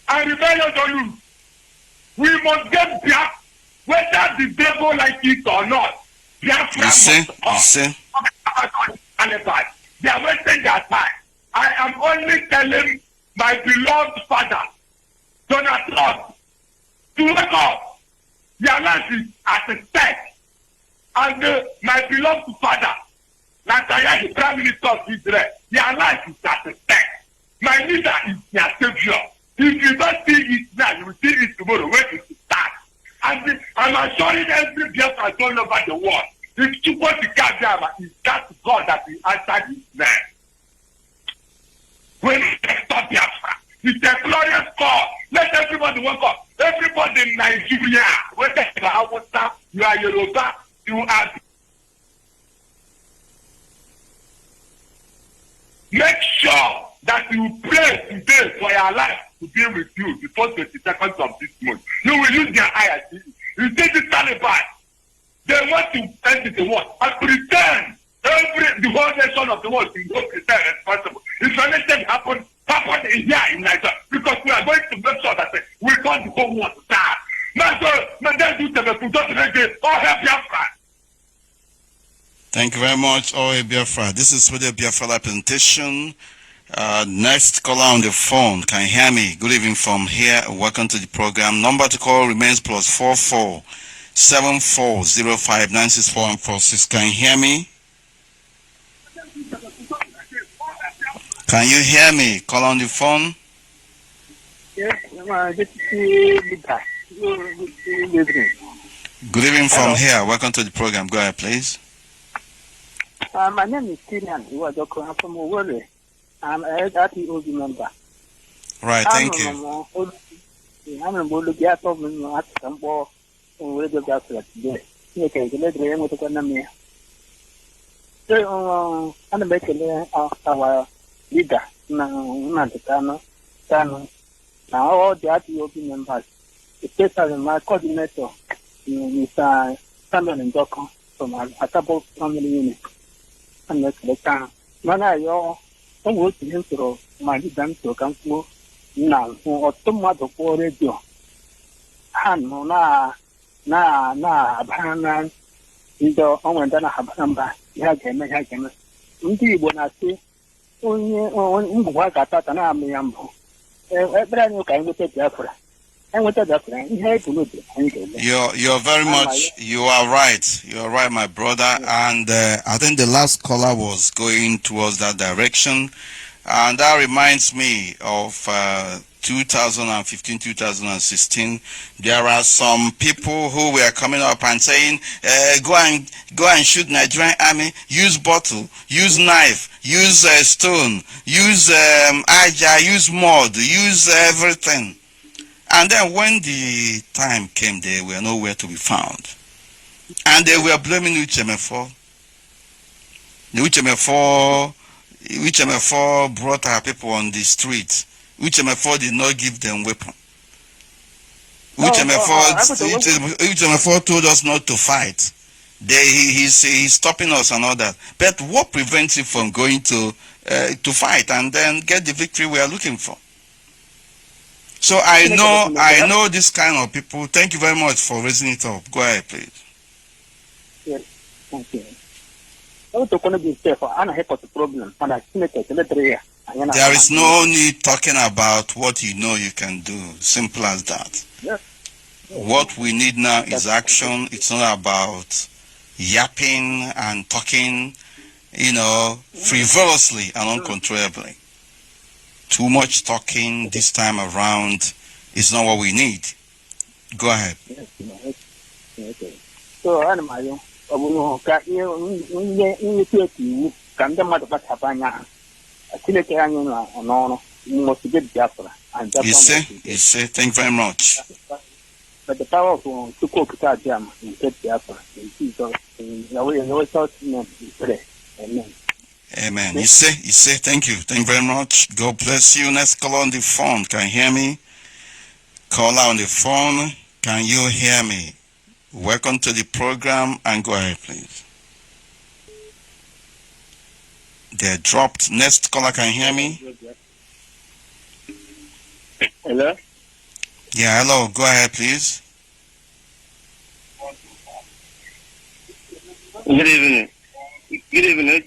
And rebellion on you. We must get back, whether the devil like it or not. Biafra must They are wasting their time. I am only telling my beloved father, Donald Trump, to wake up. Their life is at stake. And my beloved father, Netanyahu, the Prime Minister of Israel, their life is at stake. My leader is their savior. If you don't see it now, you will see it tomorrow when it starts. And I'm assuring every Biafra all over the world, if Chukwuka Gadiama is that God that will answer his name. When we stop Biafra, it's a glorious call. Let everybody wake up. Everybody in Nigeria, whether you are Hausa, you are Yoruba, you are. Make sure that you pray today for your life to be with you before 22nd of this month. You will use their eye at you. You see the Taliban, they want to end the war and pretend the whole nation of the world will go pretend responsible. If anything happen here in Nigeria, because we are going to make sure that we want the whole world to start. Thank you very much, Oe Biafra. This is with the Biafra presentation. Next caller on the phone, can you hear me? Good evening from here. Welcome to the program. Number to call remains +44 7405 96446. Can you hear me? Can you hear me? Call on the phone. Yes, good evening from here. Welcome to the program. Go ahead, please. My name is Syrian. I'm from Owerri. I'm an Ipob member. Right, thank you. I'm a Bolivia problem at some more on radio Biafra today. You can get the name of the economy. So, I'm making our leader, Tano. Now, all the Ipob members, especially my coordinator, Mr. Samuel and Joko from Atabo family unit. And that's the time. Mana, you're working into my leader to come to now for tomato for radio. And na Abhanan in the Owendana Habamba, Yagan. Indeed, when I say, only work at Tatanamiambo. Every new kind of Biafra. You're very much, you are right. You are right, my brother. And I think the last caller was going towards that direction. And that reminds me of 2015, 2016. There are some people who were coming up and saying, go and shoot Nigerian army, use bottle, use knife, use stone, use aja, use mud, use everything. And then when the time came, they were nowhere to be found. And they were blaming Mefor. Mefor brought our people on the street. Mefor did not give them weapon. Mefor told us not to fight. He's stopping us and all that. But what prevents you from going to fight and then get the victory we are looking for? So I know this kind of people. Thank you very much for raising it up. Go ahead, please. Yes, thank you. There is no need talking about what you know you can do. Simple as that. Yes. What we need now is action. It's not about yapping and talking, frivolously and uncontrollably. Too much talking this time around is not what we need. Go ahead. So, you say, thank you very much. But the power of Chukwuka Gadiama is get Biafra. Amen. Amen. You say, thank you very much. God bless you. Next caller on the phone. Can you hear me? Caller on the phone. Can you hear me? Welcome to the program and go ahead, please. They're dropped. Next caller, can you hear me? Hello? Yeah, hello. Go ahead, please. Good evening. Good evening.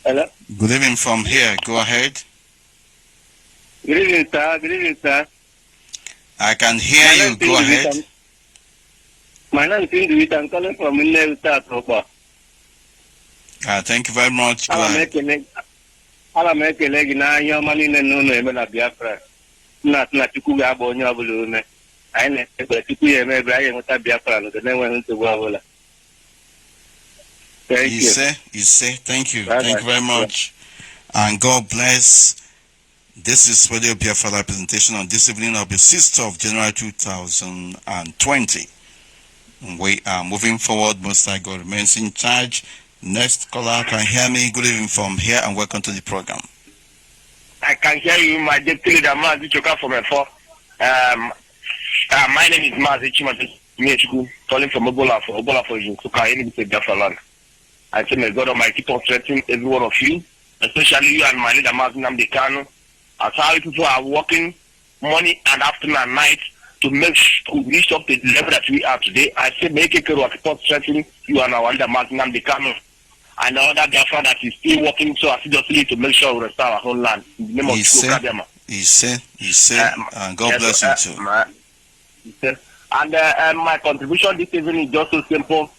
Hello? Good evening from here. Go ahead. Good evening, sir. I can hear you. Go ahead. My name is Induit. I'm calling from Minnesota. Thank you very much. Go ahead. Ala m ekele gị n'anya ọma niile na ụlọ eme na Biafra. Na Chukwu ga-abụ onye ọbụla ume. Anyị na-ekpere Chukwu ya eme ebe anyị enweta Biafra n'oge na-enweghị nsogbu ọbụla. Thank you. Thank you. Bye-bye. Thank you very much. And God bless. This is Radio Biafra presentation on this evening of the 6th of January 2020. We are moving forward. Most High God remains in charge. Next caller can hear me. Good evening from here and welcome to the program. I can hear you, my deputy leader, Mazi from Mefor. My name is Mazi calling from Obola for you. I say, may God Almighty keep on strengthening every one of you, especially you and my leader, Mazi Namdekano, as how people are working morning and afternoon and night to make sure we reach up to the level that we are today. I say, make it keep on strengthening you and our leader, Mazi Namdekano. And all that Biafra that is still working so assiduously to make sure we restore our homeland. In the name of Chukwu. He said, and God bless you too. And my contribution this evening is just so simple.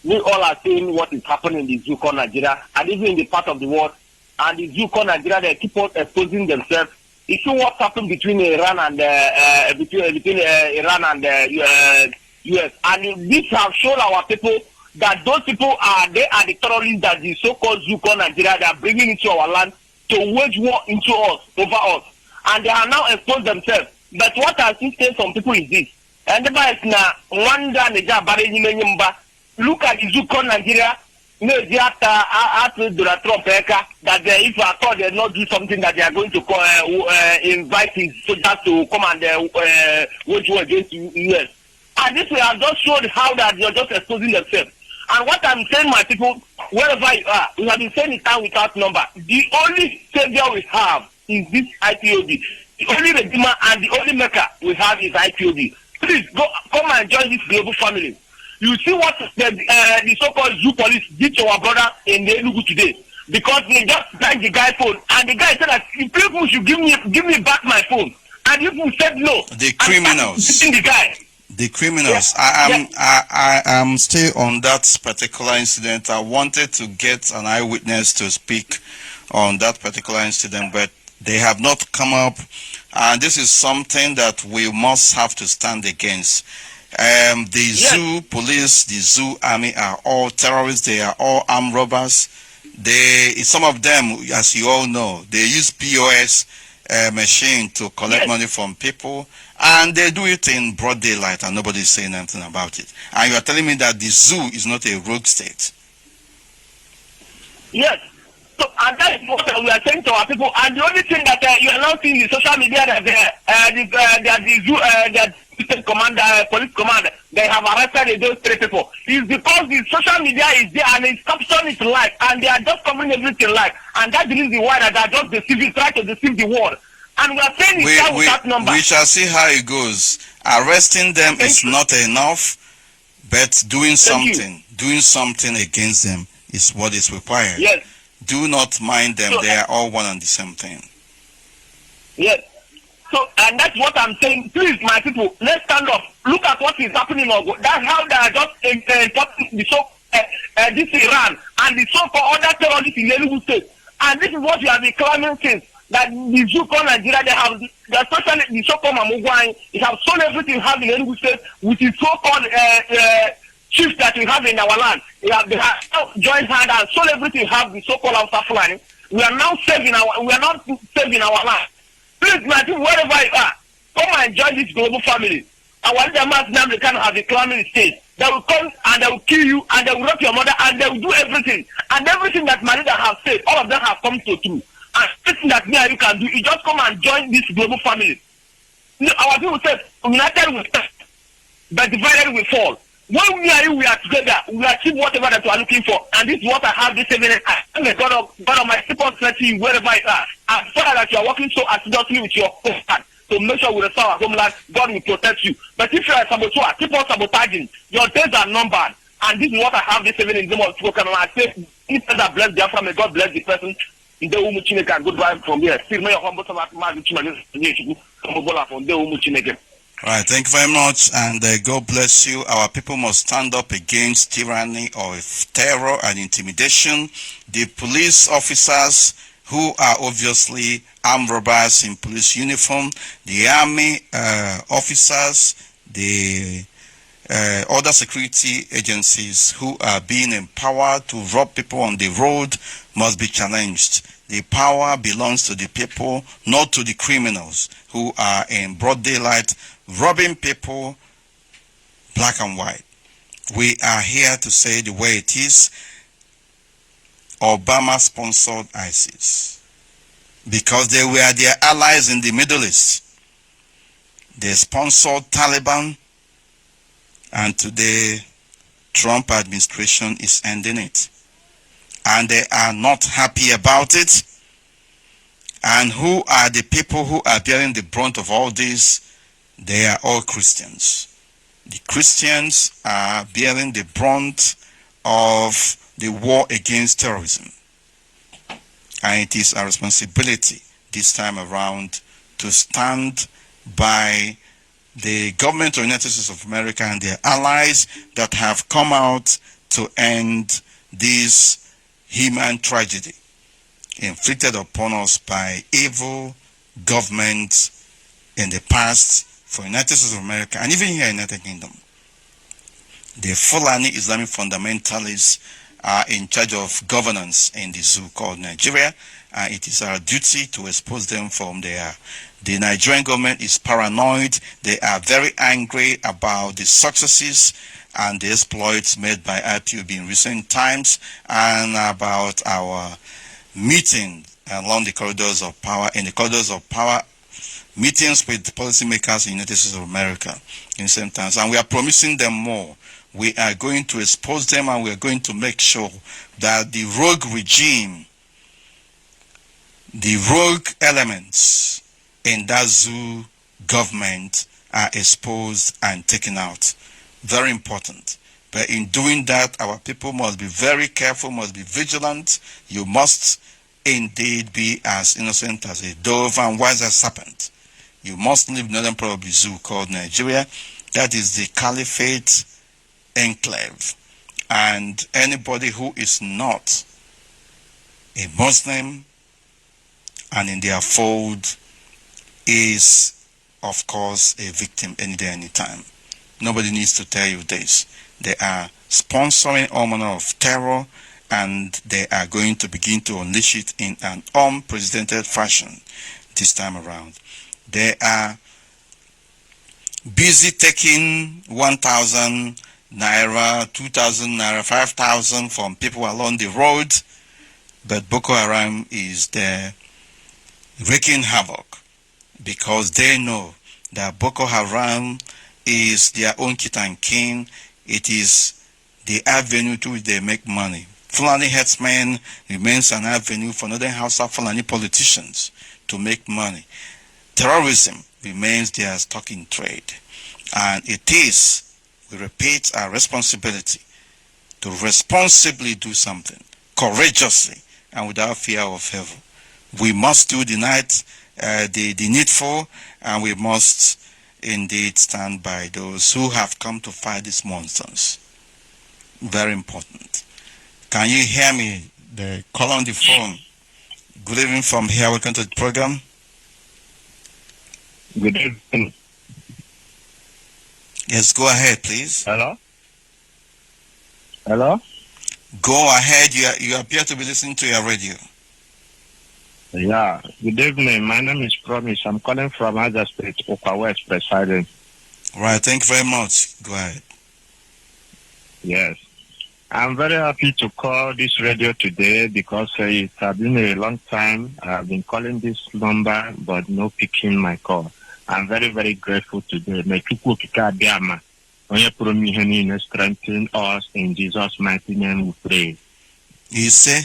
We all are seeing what is happening in the zoo called Nigeria, and even in the part of the world. And the zoo called Nigeria, they keep on exposing themselves. You see what's happened between Iran and Iran and US, and this have shown our people that those people are the terrorists that the so-called zoo called Nigeria, they are bringing into our land to wage war into us, over us. And they are now exposed themselves. But what I see some people is this. And the is now look at the zoo called Nigeria, after Donald Trump, that if I thought they not do something that they are going to invite his soldiers to come and wage war against the US. And this way has just showed how that they are just exposing themselves. And what I'm saying, my people, wherever you are, we have been saying it time without number. The only savior we have is this IPOB. The only redeemer and the only maker we have is IPOB. Please come and join this global family. You see what the so-called zoo police did to our brother in the Enugu today, because they just snatched the guy's phone, and the guy said that if people should give me back my phone, and people said no. The criminals. The guy. The criminals. Yeah. I am still on that particular incident. I wanted to get an eyewitness to speak on that particular incident, but they have not come up. And this is something that we must have to stand against. The zoo police, the zoo army are all terrorists. They are all armed robbers. Some of them, as you all know, they use POS machine to collect money from people. And they do it in broad daylight and nobody is saying anything about it. And you are telling me that the zoo is not a rogue state. Yes. So, and that is what we are saying to our people. And the only thing that you are now seeing in social media that the zoo, police command, they have arrested those 3 people. Is because the social media is there and its caption is live, and they are just covering everything live. And that's the reason why that they are just deceiving, trying to deceive the world. And we are saying it's without number. We shall see how it goes. Arresting them is not enough, but doing something against them is what is required. Yes. Do not mind them. They are all one and the same thing. Yes. So, and that's what I'm saying. Please, my people, let's stand up. Look at what is happening. That's how they are just this Iran and the so-called other terrorists in the Enugu state. And this is what we have been claiming since. That the zoo called Nigeria, especially the so-called Mamugwai, it has sold everything we have in Enugu state with the so-called chiefs that we have in our land. They have joined hand and sold everything we have, the so-called Hausa Fulani. We are not saving our land. Please, my people, wherever you are, come and join this global family. Our leader now they can have a climate state. They will come and they will kill you and they will rape your mother and they will do everything. And everything that my leader has said, all of them have come to true. And everything that me and you can do is just come and join this global family. Our people say, united we stand, but divided we fall. When we are we are together, we achieve whatever that we are looking for. And this is what I have this evening. I am the God of my people you wherever you are. As far as you are working so assiduously with your heart to make sure we restore our homeland, God will protect you. But if you are a saboteur, keep on sabotaging. Your days are numbered. And this is what I have this evening in the name of spoken. And I say, if that bless Biafra, may God bless the person. In the Umu Chineke and goodbye from here. Still may your humble servant Mazi from the Umu Chineke. Right, thank you very much, and God bless you. Our people must stand up against tyranny or terror and intimidation. The police officers who are obviously armed robbers in police uniform, the army officers, the other security agencies who are being empowered to rob people on the road must be challenged. The power belongs to the people, not to the criminals who are in broad daylight robbing people black and white. We are here to say the way it is. Obama sponsored ISIS because they were their allies in the Middle East. They sponsored Taliban, and today Trump administration is ending it. And they are not happy about it. And who are the people who are bearing the brunt of all this? They are all Christians. The Christians are bearing the brunt of the war against terrorism. And it is our responsibility this time around to stand by the government of the United States of America and their allies that have come out to end this human tragedy inflicted upon us by evil governments in the past for the United States of America and even here in the United Kingdom. The Fulani Islamic fundamentalists are in charge of governance in the zoo called Nigeria, and it is our duty to expose them from there. The Nigerian government is paranoid. They are very angry about the successes and the exploits made by IPOB in recent times and about our meeting along the corridors of power, in the corridors of power, meetings with policymakers in the United States of America in the same times. And we are promising them more. We are going to expose them, and we are going to make sure that the rogue regime, the rogue elements in that zoo government are exposed and taken out. Very important. But in doing that, our people must be very careful, must be vigilant. You must indeed be as innocent as a dove and wise as a serpent. You must leave Northern Probably Zoo called Nigeria. That is the caliphate enclave. And anybody who is not a Muslim and in their fold is, of course, a victim any day, any time. Nobody needs to tell you this. They are sponsoring all manner of terror, and they are going to begin to unleash it in an unprecedented fashion this time around. They are busy taking 1,000 naira, 2,000 naira, 5,000 from people along the road, but Boko Haram is there wreaking havoc because they know that Boko Haram is their own kit and kin. It is the avenue to which they make money. Fulani herdsmen remains an avenue for Northern Hausa Fulani politicians to make money. Terrorism remains their stock in trade. And it is, we repeat, our responsibility to responsibly do something, courageously and without fear of favor. We must do the needful, and we must indeed stand by those who have come to fight these monsters. Very important. Can you hear me? The call on the phone. Good evening from here. Welcome to the program. Good evening. Yes, go ahead, please. Hello? Hello? Go ahead. You appear to be listening to your radio. Yeah. Good evening. My name is Promise. I'm calling from Aja State, Okwa West, presiding. Right. Thank you very much. Go ahead. Yes. I'm very happy to call this radio today because it has been a long time. I've been calling this number, but no picking my call. I'm very, very grateful today. May Chukwu Okike Abịama, onye pụrụ m ihe niile, strengthen us in Jesus' mighty name we pray. You say?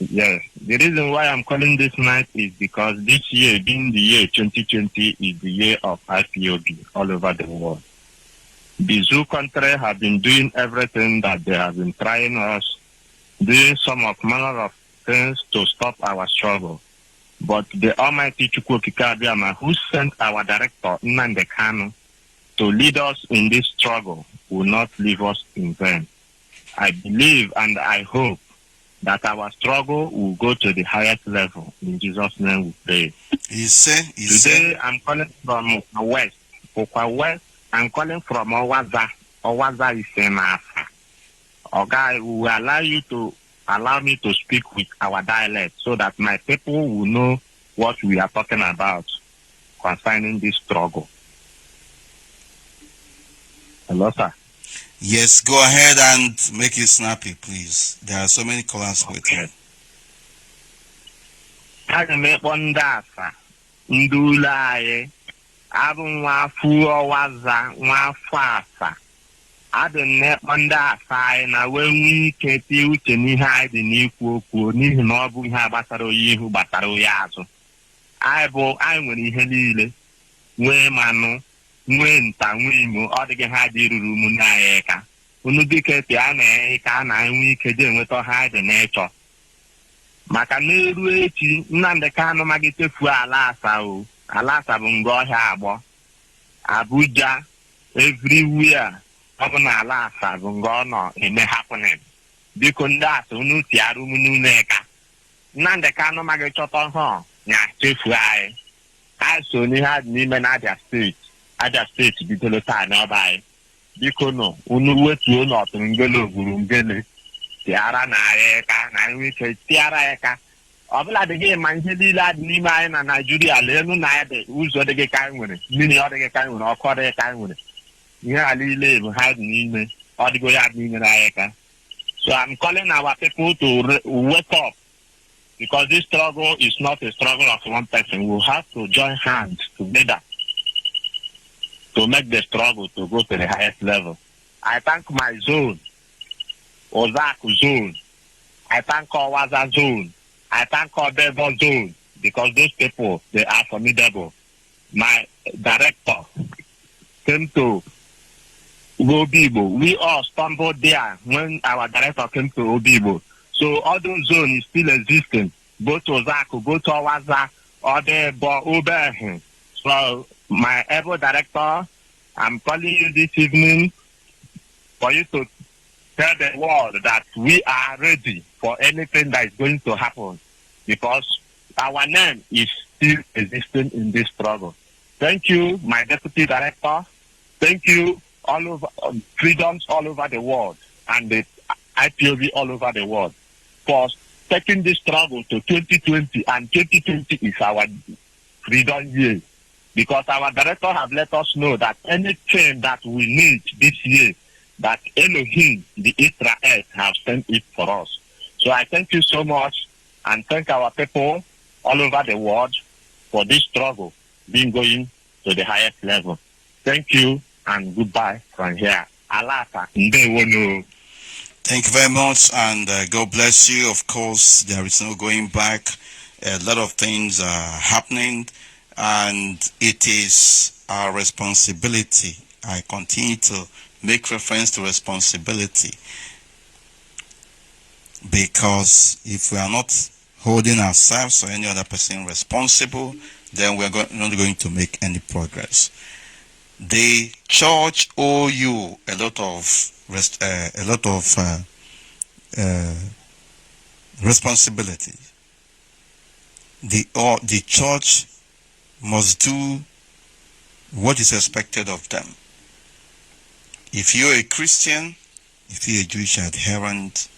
Yes. The reason why I'm calling this night is because this year, being the year 2020, is the year of IPOB all over the world. The zoo country have been doing everything that they have been trying us, doing some of manner of things to stop our struggle. But the Almighty Chukwokika, who sent our director, Nnamdi Kanu, to lead us in this struggle, will not leave us in vain. I believe and I hope that our struggle will go to the highest level. In Jesus' name we pray. Today I'm calling from West. West, I'm calling from Owaza. Owaza is in Africa. Okay, we will allow me to speak with our dialect so that my people will know what we are talking about concerning this struggle. Hello, sir. Yes, go ahead and make it snappy, please. There are so many callers waiting. Aga m ekpọ ndị afa ndị ụlọ anyị abụ nwafọ Ọwaza nwafọ afa adị m na-ekpọ ndị afa anyị na wee nwee ike tie uche n'ihe anyị dị n'ikwu okwu n'ihi na ọ bụ ihe gbasara onye ihu gbasara onye azụ. Anyị nwere ihe niile, nwee mmanụ, nwee nta, nwee imo, ọ dịghị ha dị ruru ụmụnne anyị ka unu dịka eti a na-enye ka a na-enwe ike ji enweta ha dị n'ịchọ. Maka n'eru echi Nnamdi Kanu maghị tefuo ala asa o. Ala asa bụ nga ọhịa agbọ. Abuja, everywhere ọ bụ na ala asa bụ nga ọ nọ eme happening. Biko ndị asa unu tiara ụmụnne eka. Nnamdi Kanu maghị chọta ha nya tefuo anyị. Anyị so n'ihe adị n'ime na Abia steeti bidoro taa n'ọba anyị. Biko nọ unu wetuo n'ọtụrụ ngele ogburu ngele. Tiara na eka na enwe ike tiara eka. Ọ bụla dịghị ma ihe niile adị n'ime anyị na Nigeria leenu na ya dị ụzọ dịghị ka anyị nwere, mmiri ọ dịghị ka anyị nwere, ọkụ dịghị ka anyị nwere. Ihe a niile bụ ha dị n'ime, ọ dịgo ya dị n'ime na eka. So I'm calling our people to wake up, because this struggle is not a struggle of one person. We have to join hands together to make the struggle to go to the highest level. I thank my zone, Ozaku zone. I thank Owaza zone. I thank Odebo zone, because those people, they are formidable. My director came to Obibo. We all stumbled there when our director came to Obibo. So all those zones is still existing. Both Ozaku, both Owaza, Odebo, Obehe. So my able director, I'm calling you this evening for you to tell the world that we are ready for anything that is going to happen, because our name is still existing in this struggle. Thank you, my deputy director. Thank you, all over freedoms all over the world and the IPOB all over the world for taking this struggle to 2020, and 2020 is our freedom year, because our director have let us know that anything that we need this year, that Elohim, the Israel, have sent it for us. So I thank you so much, and thank our people all over the world for this struggle being going to the highest level. Thank you, and goodbye from here. Alata, Ndewono. Thank you very much, and God bless you. Of course, there is no going back. A lot of things are happening, and it is our responsibility. I continue to make reference to responsibility, because if we are not holding ourselves or any other person responsible, then we are not going to make any progress. The church owe you a lot of responsibility. The church must do what is expected of them. If you're a Christian, if you're a Jewish adherent,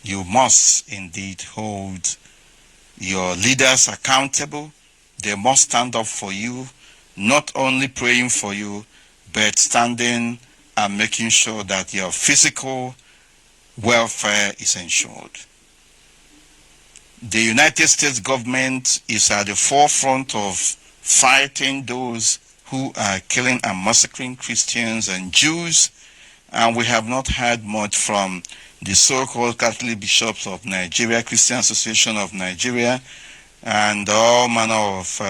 you must indeed hold your leaders accountable. They must stand up for you, not only praying for you, but standing and making sure that your physical welfare is ensured. The United States government is at the forefront of fighting those who are killing and massacring Christians and Jews, and we have not heard much from the so-called Catholic bishops of Nigeria, Christian Association of Nigeria, and all manner of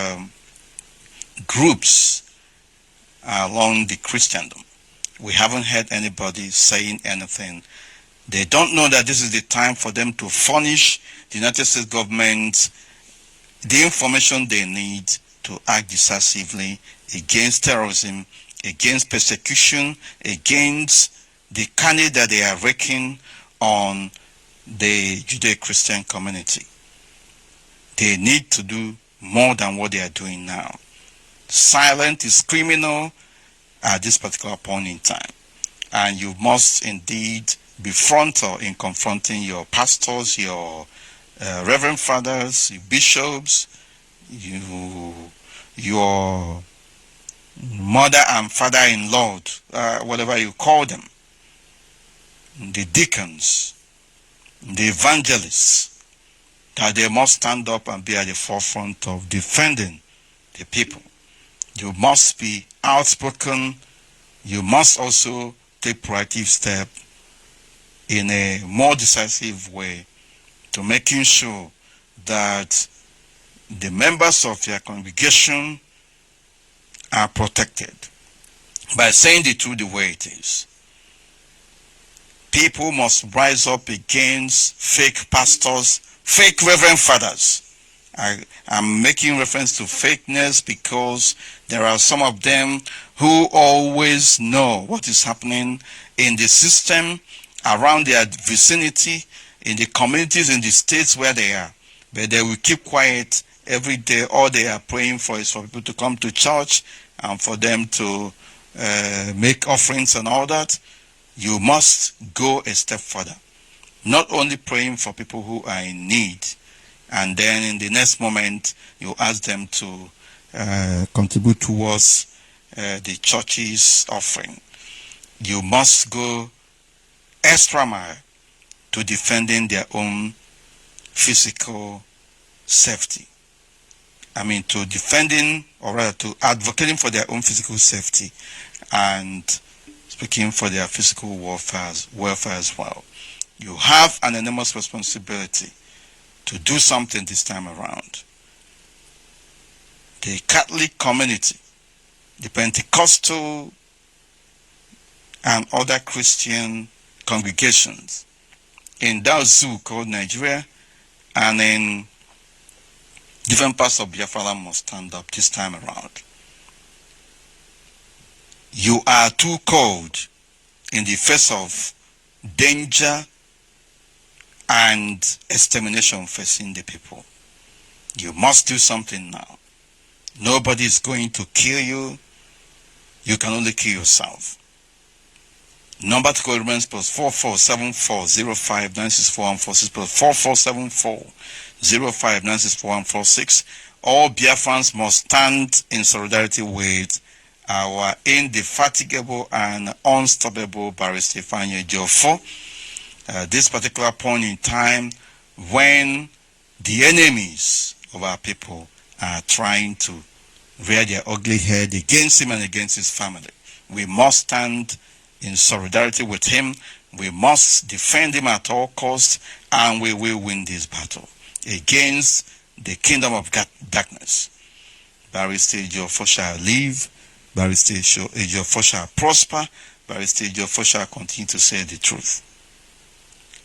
groups along the Christendom. We haven't heard anybody saying anything. They don't know that this is the time for them to furnish the United States government the information they need to act decisively against terrorism, against persecution, against the carnage that they are wreaking on the Judeo-Christian community. They need to do more than what they are doing now. Silence is criminal at this particular point in time. And you must indeed be frontal in confronting your pastors, your reverend fathers, your bishops, your mother and father-in-law, whatever you call them, the deacons, the evangelists, that they must stand up and be at the forefront of defending the people. You must be outspoken. You must also take proactive step in a more decisive way to making sure that the members of your congregation are protected by saying the truth the way it is. People must rise up against fake pastors, fake reverend fathers. I'm making reference to fakeness because there are some of them who always know what is happening in the system, around their vicinity, in the communities, in the states where they are. But they will keep quiet every day. All they are praying for is for people to come to church and for them to make offerings and all that. You must go a step further. Not only praying for people who are in need, and then in the next moment you ask them to contribute towards the church's offering. You must go extra mile to defending their own physical safety. I mean, to defending, or rather to advocating for their own physical safety and speaking for their physical welfare as well. You have an enormous responsibility to do something this time around. The Catholic community, the Pentecostal and other Christian congregations in that zoo called Nigeria and in different parts of Biafra must stand up this time around. You are too cold in the face of danger and extermination facing the people. You must do something now. Nobody is going to kill you. You can only kill yourself. Number to call remains plus 447405964146 plus 447405964146. All Biafrans must stand in solidarity with our indefatigable and unstoppable Barrister Ifeanyi Ejiofor. This particular point in time when the enemies of our people are trying to rear their ugly head against him and against his family. We must stand in solidarity with him. We must defend him at all costs, and we will win this battle against the kingdom of darkness. Barrister Ejiofor shall live. Barrister Ejiofor shall prosper. Barrister Ejiofor shall continue to say the truth.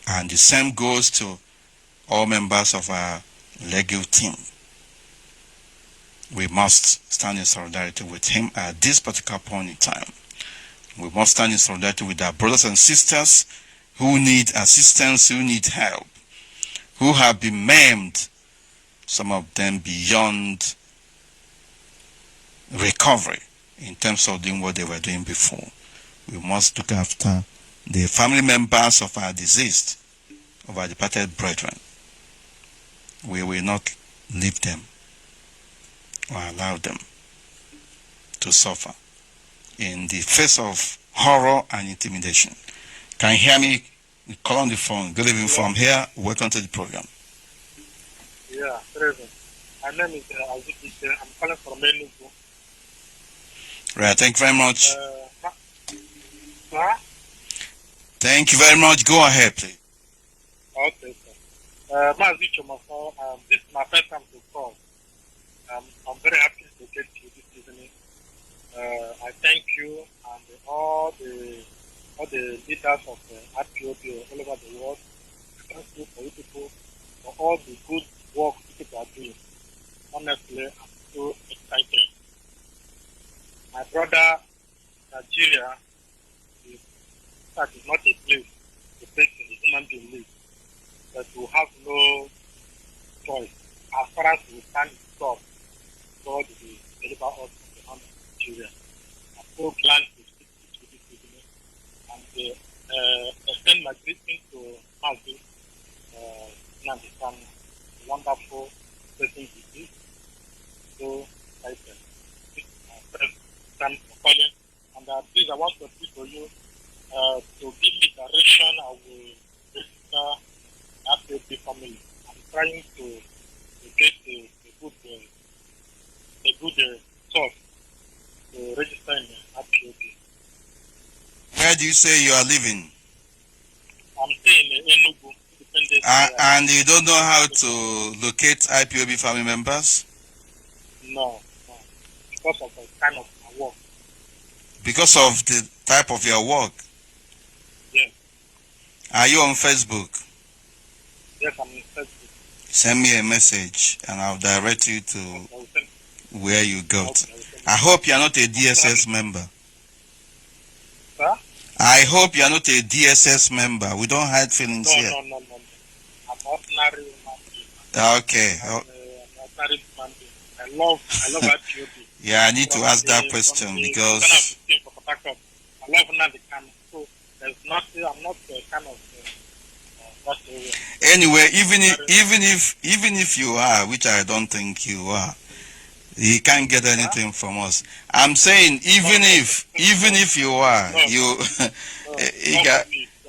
And the same goes to all members of our legal team. We must stand in solidarity with him at this particular point in time. We must stand in solidarity with our brothers and sisters who need assistance, who need help, who have been maimed, some of them beyond recovery in terms of doing what they were doing before. We must look after the family members of our deceased, of our departed brethren. We will not leave them or allow them to suffer in the face of horror and intimidation. Can you hear me? Call on the phone. Good evening from here. Welcome to the program. Yeah, present. My name is Uche. I'm calling from Enugu. Right, thank you very much. Thank you very much. Go ahead, please. Okay, sir. Mazi, this is my first time to call. I'm very happy to get you this evening. I thank you and all the leaders of the Ipob all over the world. Thank you for you people for all the good work you people are doing. honestly, I'm so excited. My brother, Nigeria, is not a place to take a human being live, but we have no choice. As far as we stand in God, God will deliver us from the hand of Nigeria. I'm so glad to speak to this evening and extend my greeting to Mazi, the wonderful person he is. So excited. This is my first time for calling. And please, I want to speak to you to give me direction. I will register APOB family. I'm trying to get a good source to register in APOB. Where do you say you are living? I'm staying in Enugu. And you don't know how to locate IPOB family members? No. Because of the kind of my work. Because of the type of your work? Yes. Are you on Facebook? Yes, I'm on Facebook. Send me a message and I'll direct you to where you got. Okay. I hope you're not a DSS member. Sir? I hope you're not a DSS member. We don't hide feelings here. No. I'm ordinary human being. Okay. I'm ordinary human being. I love IPOB. Yeah, I need to ask that question because I love Nandi Kano. So there's nothing. I'm not kind of that area. Anyway, even if you are, which I don't think you are, you can't get anything from us. I'm saying even if you are,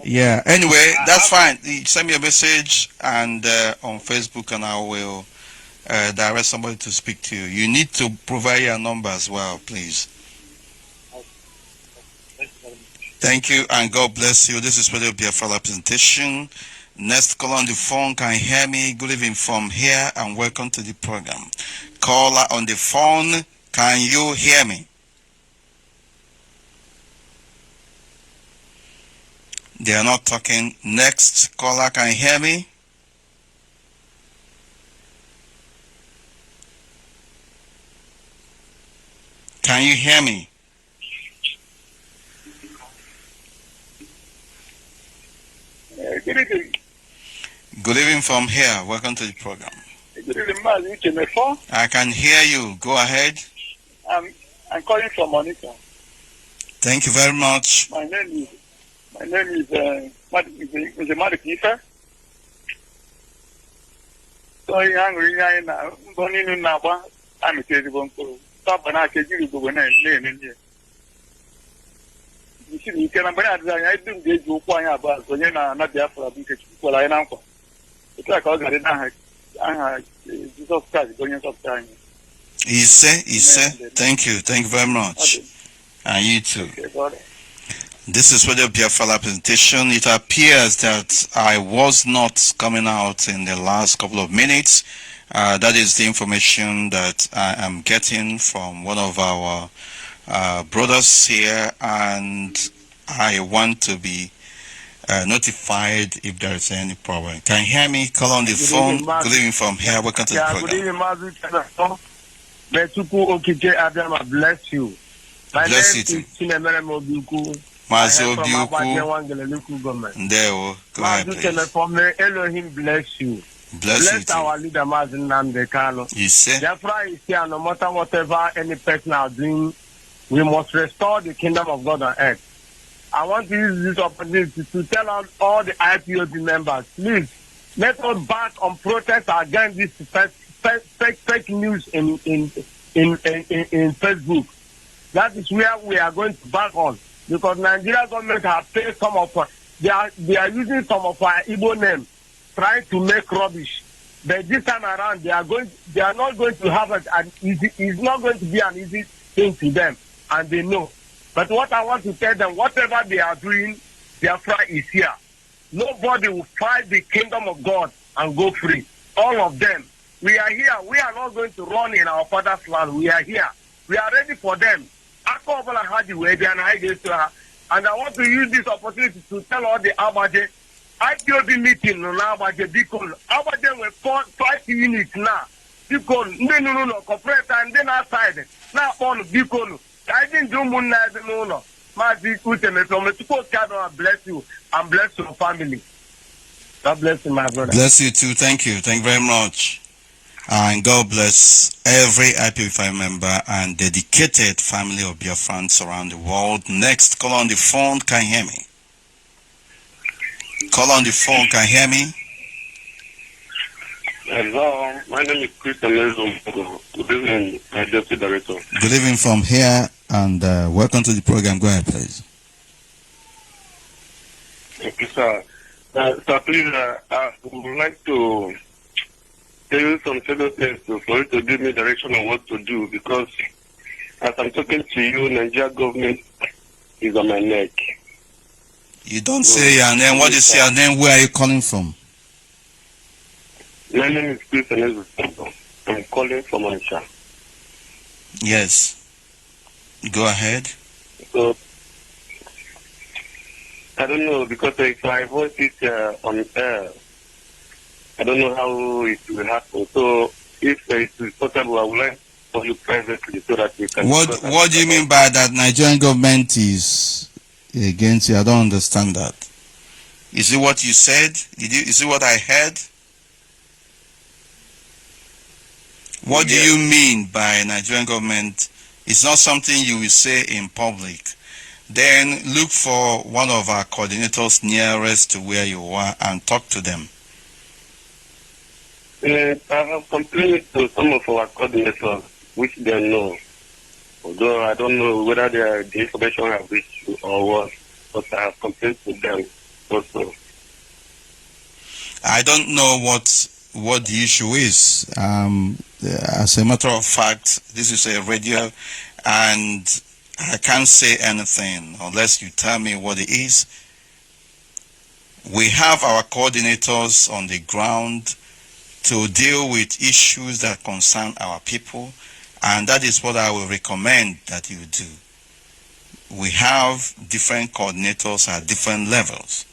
yeah. Anyway, that's fine. Send me a message and on Facebook, and I will direct somebody to speak to you. You need to provide your number as well, please. Thank you and God bless you. This is Radio Biafra presentation. Next call on the phone. Can you hear me? Good evening from here and welcome to the program. Caller on the phone. Can you hear me? They are not talking. Next caller, can you hear me? Can you hear me? Good evening. Good evening from here. Welcome to the program. Good evening, Mazi. Uche, Mefor. I can hear you. Go ahead. I'm calling from Monica. Thank you very much. My name is Mazi. So young, running now. I'm a crazy one. Stop and I can give you the one and you see, you can I didn't get you point about when you're not Biafra because people I know. It's like all that I Jesus Christ going to time. He said, thank you very much. And you too. Okay, this is Radio Biafra presentation. It appears that I was not coming out in the last couple of minutes. That is the information that I am getting from one of our brothers here, and I want to be notified if there is any problem. Can you hear me? Call on the phone. Good evening from here. Welcome to the program. Good evening, Mazi. May Uche Adama bless you. My Bless name you too. is Chinemere Mobiuku. Mazi Obiuku. Go ahead, please. May Elohim bless you. Bless you our leader, Mazi Nnamdi Kanu. You say? Biafra is here, no matter whatever any person are doing, we must restore the kingdom of God on earth. I want to use this opportunity to tell out all the IPOB members, please, let us back on protest against this fake news in Facebook. That is where we are going to back on, because Nigeria government has paid some of they are using some of our Igbo names, trying to make rubbish. But this time around, they are not going to have an easy. It's not going to be an easy thing to them, and they know. But what I want to tell them, whatever they are doing, Biafra is here. Nobody will fight the kingdom of God and go free. All of them. We are here. We are not going to run in our father's land. We are here. We are ready for them. And I want to use this opportunity to tell all the Abaje, IPOB meeting on Abaje, because Abaje will 5 units now. biko ndị nụrụ ụlọ kọpụreta ndị na-asaịdị na-akpọ ọnụ biko nụ ka anyị ndị ụmụnna dị n'ụlọ Mazi Uche Mefor bless you and bless your family. God bless you, my brother. Bless you too. Thank you. Thank you very much. And God bless every IPFI member and dedicated family of Biafrans around the world. Next, call on the phone. Can you hear me? Call on the phone. Can you hear me? Hello, my name is Christian Lezo. Good evening, Deputy Director. Good evening from here, and welcome to the program. Go ahead, please. Thank you, sir. Sir, please, I would like to tell you some certain things for you to give me direction on what to do, because as I'm talking to you, Nigeria government is on my neck. You don't say your name. What do you say your name? Where are you calling from? My name is Christian Lezo. I'm calling from Onitsha. Yes. Go ahead. So, I don't know, because if my voice is on air, I don't know how it will happen. So, if it is possible, I would like for you privately so that we can... What do you mean by that Nigerian government is against you? I don't understand that. Is it what you said? Is it what I heard? What do you mean by Nigerian government? It's not something you will say in public. Then look for one of our coordinators nearest to where you are and talk to them. I have complained to some of our coordinators, which they know. Although I don't know whether the information have reached you or what, but I have complained to them also. I don't know what the issue is. As a matter of fact, this is a radio, and I can't say anything unless you tell me what it is. We have our coordinators on the ground to deal with issues that concern our people, and that is what I will recommend that you do. We have different coordinators at different levels,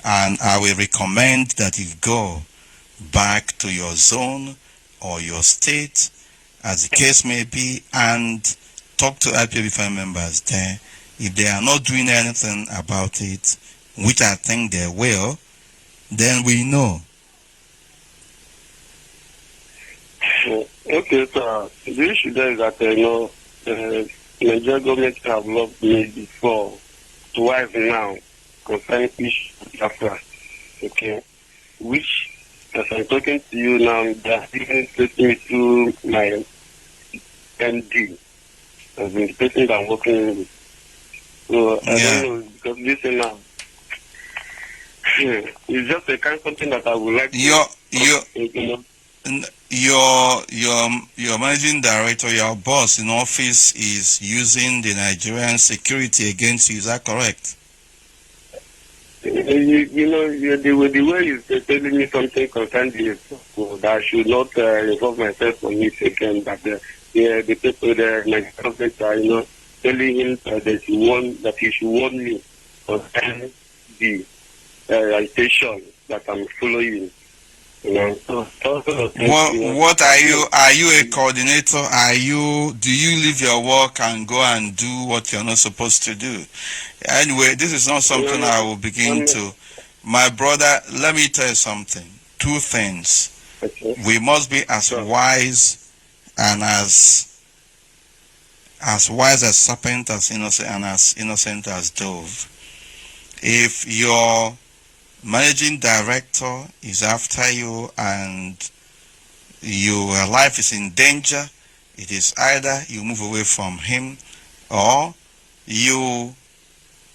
and I will recommend that you go back to your zone or your state, as the case may be, and talk to IPOB members there. If they are not doing anything about it, which I think they will, then we know. Okay, so the issue there is that, the Nigerian government have loved me before, twice now, concerning issue of Biafra, okay, which, as I'm talking to you now, they are even taking me to my MD, as in the person that I'm working with. So, I don't know, because this is now, it's just a kind of something that I would like Your managing director, your boss in office is using the Nigerian security against you, is that correct? The way you're telling me something concerning this, that I should not involve myself on it again, that the people, the government are, telling him that he should warn me concerning the agitation that I'm following. What are you? Are you a coordinator? Do you leave your work and go and do what you're not supposed to do? Anyway, this is not something I will begin to. My brother, let me tell you something. Two things. Okay. We must be as wise and as wise as serpent, as innocent, and as innocent as dove. If your managing director is after you and your life is in danger, it is either you move away from him or you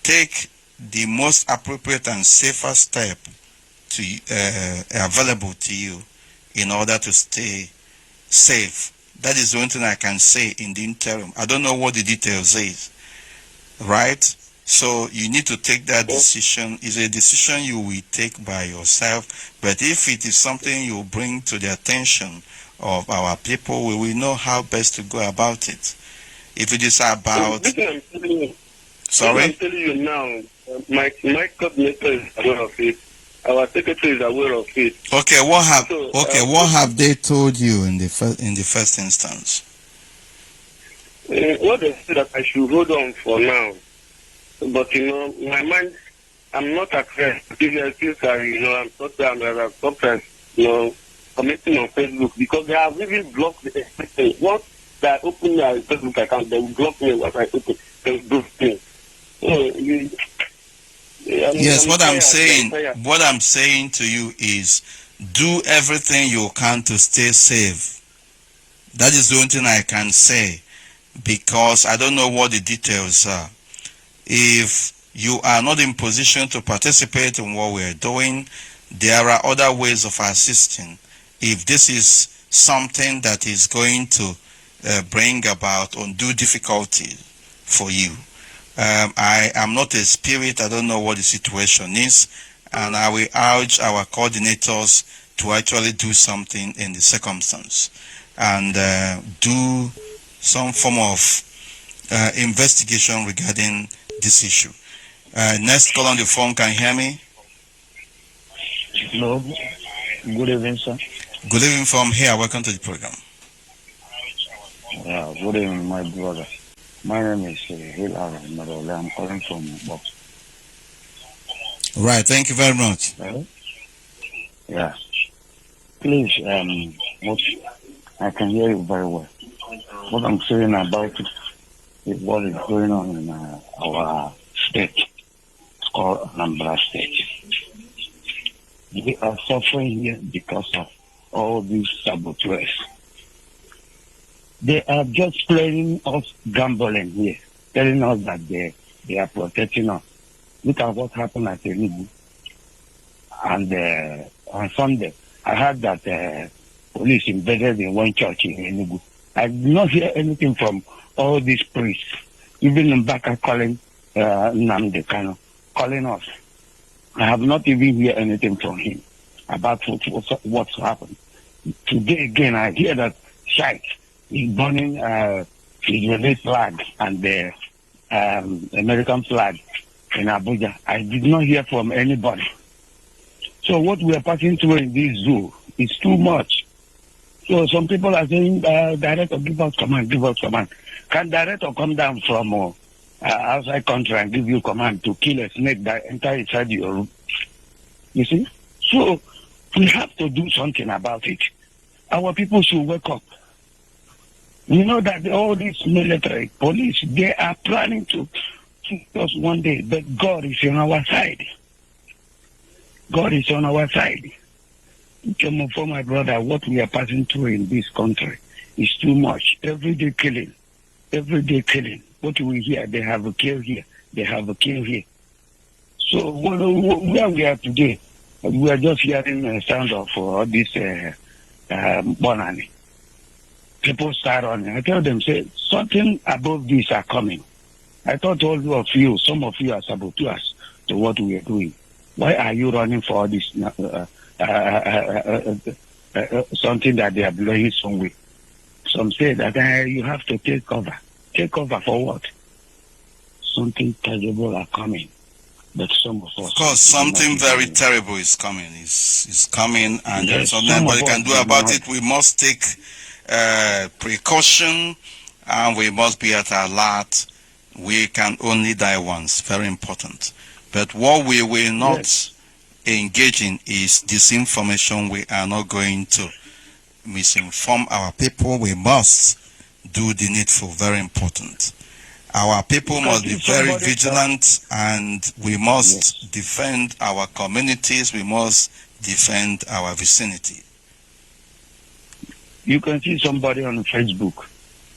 take the most appropriate and safer step available to you in order to stay safe. That is the only thing I can say in the interim. I don't know what the details is, right? So you need to take that decision. It's a decision you will take by yourself, but if it is something you bring to the attention of our people, we will know how best to go about it. If it is about... Sorry? I'm telling you now, my coordinator is aware of it. our secretary is aware of it. Okay, what have they told you in the first instance? What they said that I should hold on for now, but my mind, I'm not at rest. Since I'm sometimes commenting on Facebook because they have really blocked the everything. Once they open their Facebook account, they will block me once I open those things. Yes, what I'm saying to you is do everything you can to stay safe. That is the only thing I can say, because I don't know what the details are. If you are not in position to participate in what we are doing, there are other ways of assisting. If this is something that is going to bring about undue difficulty for you, I am not a spirit. I don't know what the situation is, and I will urge our coordinators to actually do something in the circumstance and do some form of investigation regarding this issue. Next call on the phone. Can you hear me? Hello. Good evening, sir. Good evening from here. Welcome to the program. Yeah, good evening, my brother. My name is Hilary Marole. I'm calling from Box. Right. Thank you very much. Yeah. Please, I can hear you very well. What I'm saying about it is what is going on in our state. It's called Anambra State. We are suffering here because of all these saboteurs. They are just playing us gambling here, telling us that they are protecting us. Look at what happened at Enugu. And on Sunday, I heard that police invaded in one church in Enugu. I did not hear anything from all these priests, even Mbaka calling Nnamdi Kanu, calling us. I have not even heard anything from him about what's happened. Today again, I hear that Sheikh is burning Israeli flag and the American flag in Abuja. I did not hear from anybody. So what we are passing through in this zoo is too much. So some people are saying, Director, give us command, give us command. Can Director come down from outside country and give you command to kill a snake that enter inside your room? You see? So we have to do something about it. Our people should wake up. You know that all these military, police, they are planning to kill us one day, but God is on our side. God is on our side. For my brother, what we are passing through in this country is too much. Everyday killing. Everyday killing. What we hear, they have a kill here. They have a kill here. So where we are today, we are just hearing the sound of all this Bonani. People start running. I tell them, say, something above this are coming. I thought all of you, some of you are saboteurs to what we are doing. Why are you running for all this something that they are blowing somewhere? Some say that you have to take cover. Take cover for what? Something terrible are coming. But some of us... Of course, something very terrible is coming. Is coming, and there's something anybody can do about it. We must take precaution, and we must be at alert. We can only die once. Very important. But what we will not engage in is disinformation. We are not going to misinform our people. We must do the needful. Very important. Our people must be very vigilant, and we must defend our communities. We must defend our vicinity. You can see somebody on Facebook.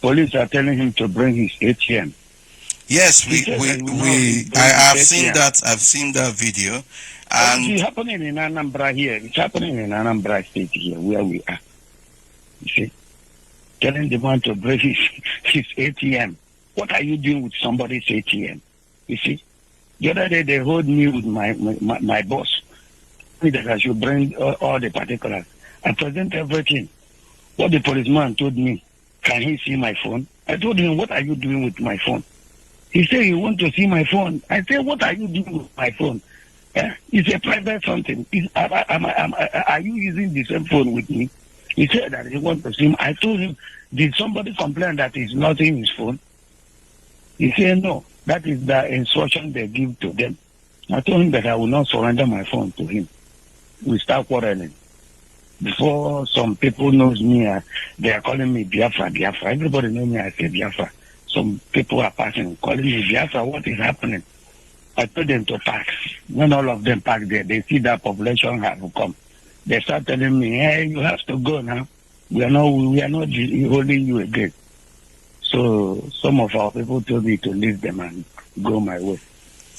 Police are telling him to bring his ATM. Yes, I have seen that. I've seen that video, and it's happening in Anambra here. It's happening in Anambra State here, where we are. You see, telling the man to bring his ATM. What are you doing with somebody's ATM? You see, the other day they hold me with my boss. That I should bring all the particulars. I present everything. What the policeman told me, can he see my phone? I told him, what are you doing with my phone? He said, you want to see my phone? I said, what are you doing with my phone? It's a private something. Are you using the same phone with me? He said that he wants to see him. I told him, did somebody complain that he's not in his phone? He said, no, that is the instruction they give to them. I told him that I will not surrender my phone to him. We start quarreling. Before some people knows me, they are calling me Biafra, Biafra. Everybody knows me, I say Biafra. Some people are passing, calling me Biafra. What is happening? I told them to pack. When all of them pack there, they see that population have come. They start telling me, hey, you have to go now. We are not holding you again. So some of our people told me to leave them and go my way.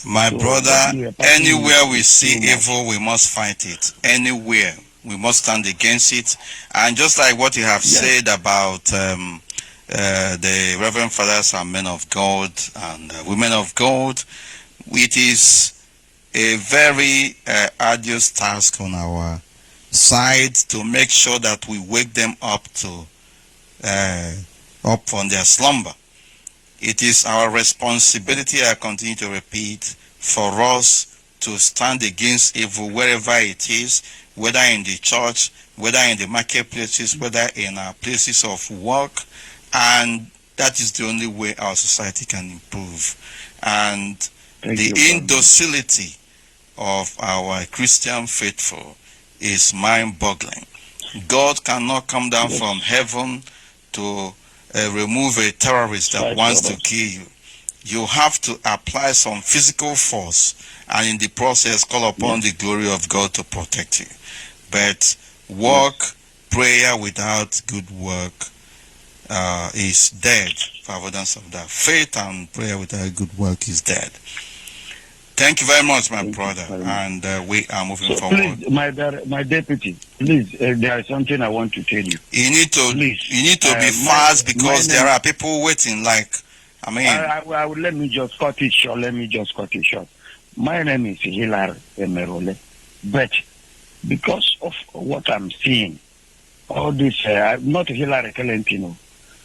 My brother, anywhere we see evil, we must fight it. Anywhere, we must stand against it. And just like what you have said about the Reverend Fathers and men of God and women of God, it is a very arduous task on our side to make sure that we wake them up up from their slumber. It is our responsibility, I continue to repeat, for us to stand against evil wherever it is, whether in the church, whether in the marketplaces, whether in our places of work, and that is the only way our society can improve. And the indocility of our Christian faithful is mind-boggling. God cannot come down from heaven to remove a terrorist that wants to kill you. You have to apply some physical force and in the process call upon the glory of God to protect you. But prayer without good work is dead. For evidence of that, faith and prayer without good work is dead. Thank you very much, my brother, and we are moving forward. Please, my deputy, please, there is something I want to tell you. You need to be fast because there are people waiting. I will let me just cut it short. My name is Hilary Emerole, but because of what I'm seeing, all this, not Hilary Calentino,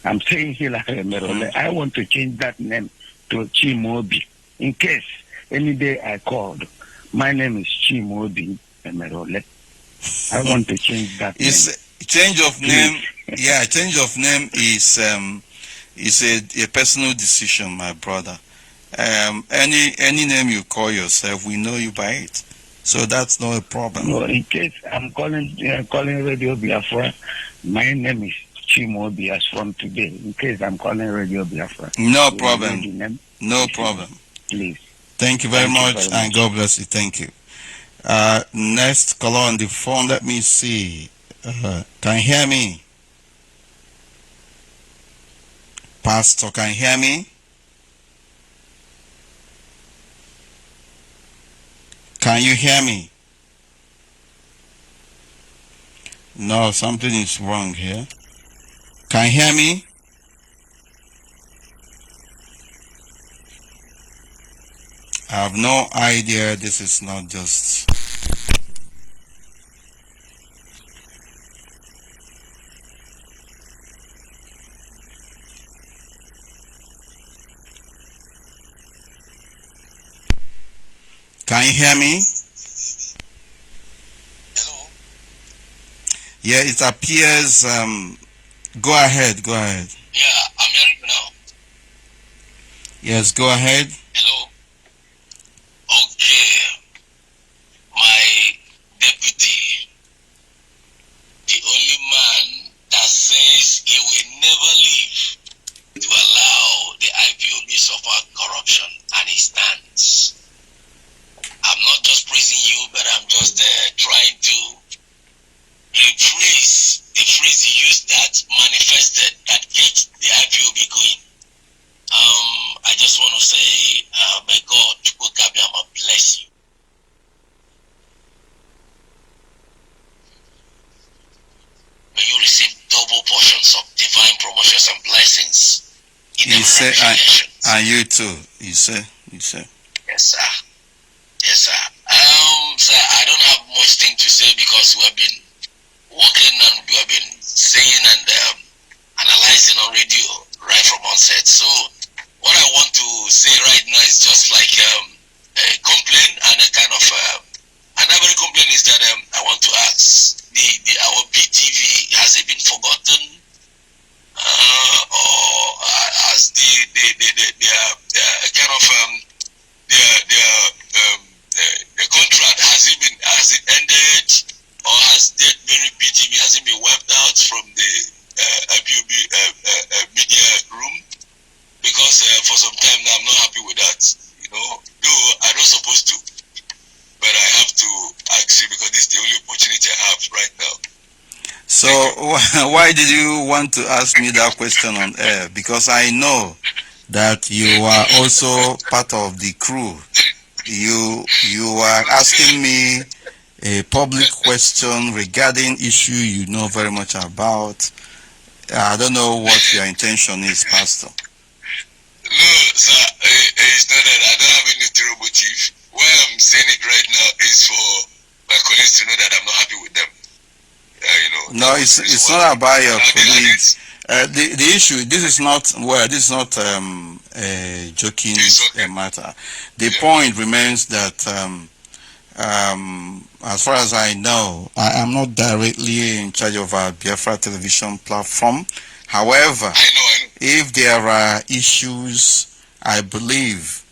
I'm saying Hilary Emerole. I want to change that name to Chimobi in case any day I called. My name is Chimobi Emerole. I want to change that name. Change of name. Yeah, change of name is a personal decision, my brother. Any name you call yourself, we know you by it. So that's not a problem. No, in case I'm calling Radio Biafra, my name is Chimobi as from today. In case I'm calling Radio Biafra. No problem. No problem. Please. Thank you very much, and God bless you. Thank you. Next caller on the phone. Let me see. Can you hear me? Pastor, can you hear me? Can you hear me? No, something is wrong here. Can you hear me? I have no idea. This is not just... Can you hear me? Hello? Yeah, it appears... go ahead. Yeah, I'm hearing you now. Yes, go ahead. Hello? Okay. My deputy, the only man that says he will never leave to allow the IPOB suffer corruption, and he stands. I'm not just praising you, but I'm just trying to rephrase the phrase he used that manifested, that gets the IPOB going. I just want to say, may God bless you. May you receive double portions of divine promotions and blessings. You say, and you too. You say. Yes, sir. Yes, sir. Sir, I don't have much thing to say because we have been working and we have been saying and analyzing on radio right from onset. So what I want to say right now is just like a complaint and a kind of some time now. I'm not happy with that. You know, though I'm not supposed to, but I have to ask you because this is the only opportunity I have right now. So why did you want to ask me that question on air? Because I know that you are also part of the crew. You are asking me a public question regarding issue you know very much about. I don't know what your intention is, Pastor. No, sir, it's not that I don't have any terrible motive. Why I'm saying it right now is for my colleagues to know that I'm not happy with them. You know. No, it's not about your colleagues. The issue, this is not a joking matter. The point remains that as far as I know, I am not directly in charge of our Biafra television platform. However, I know. if there are issues, I believe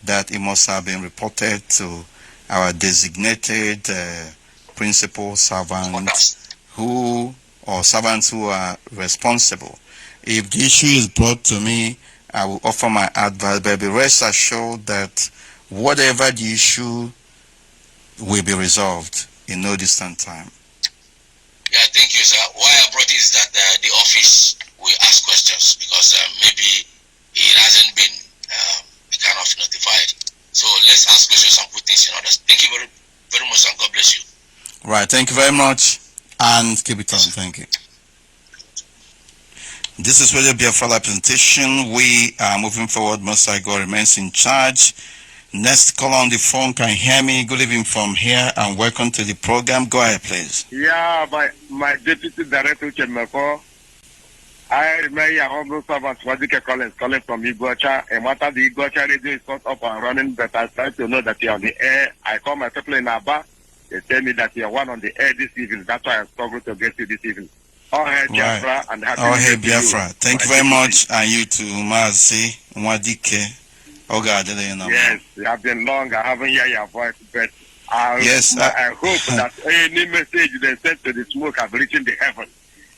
that it must have been reported to our designated principal servants servants who are responsible. If the issue is brought to me, I will offer my advice, but be rest assured that whatever the issue will be resolved in no distant time. Yeah, thank you, sir. Why I brought it is that the office will ask questions because maybe it hasn't been kind of notified. So let's ask questions and put things in order. Thank you very, very much, and God bless you. Right, thank you very much, and keep it on. Thank you. This is Radio Biafra presentation. We are moving forward. Most High God remains in charge. Next caller on the phone can hear me. Good evening from here, and welcome to the program. Go ahead, please. Yeah, my deputy director, Uche, Mefor. I remain your humble servant, Wadike Collins, calling from Iguacha. And what the Iguacha radio is not up and running, but I try to know that you're on the air. I call my people in Aba. They tell me that you're one on the air this evening. That's why I struggled to get you this evening. All hail Biafra and happy All hail New Year to Biafra. you. Thank you very much, and you too, Mazi, Wadike. Yes, you have been long. I haven't heard your voice, but I hope that any message they sent to the smoke have reached the heaven.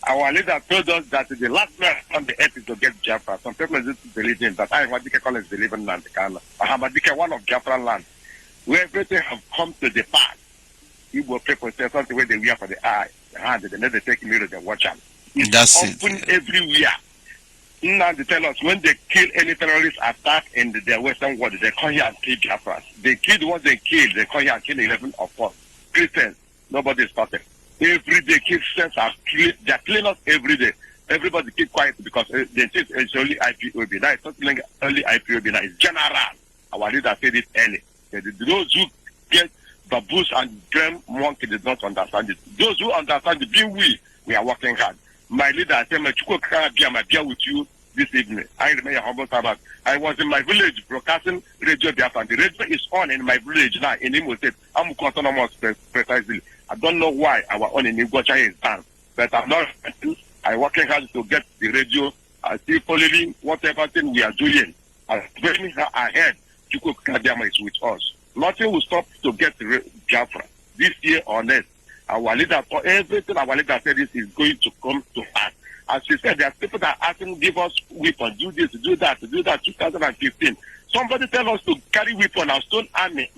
Our leader told us that the last man on the earth is to get Biafra. Some people just believe in that. I Wadike Collins believe in land. Hamadike, one of Biafra land, where everything have come to the pass. Igbo people say something where they wear for the eye, the hand, they never take mirror, they watch them. It's open everywhere. Now they tell us when they kill any terrorist attack in the Western world, they come here and kill Biafra. They kill the ones they kill, they come here and kill 11 of us. Christians, nobody is talking. Every day Christians are killing us every day. Everybody keep quiet because they say it's only IPOB. Now it's not only IPOB, now it's general. Our leader said it early. Those who get baboons and drum monkey did not understand it. Those who understand it, being we are working hard. My leader said, I'm here with you this evening. I remain a humble servant. I was in my village broadcasting Radio Biafra, and the radio is on in my village now in Imo State. I'm autonomous precisely. I don't know why our own in Iguacha is down, but I'm not. I'm working hard to get the radio. I still following whatever thing we are doing. I'm very ahead. Chuko Kadiama is with us. Nothing will stop to get Biafra this year or next. Our leader, for everything our leader said this is going to come to pass. As she said, there are people that are asking, give us weapons, do this, do that, 2015. Somebody tell us to carry weapon and stone army.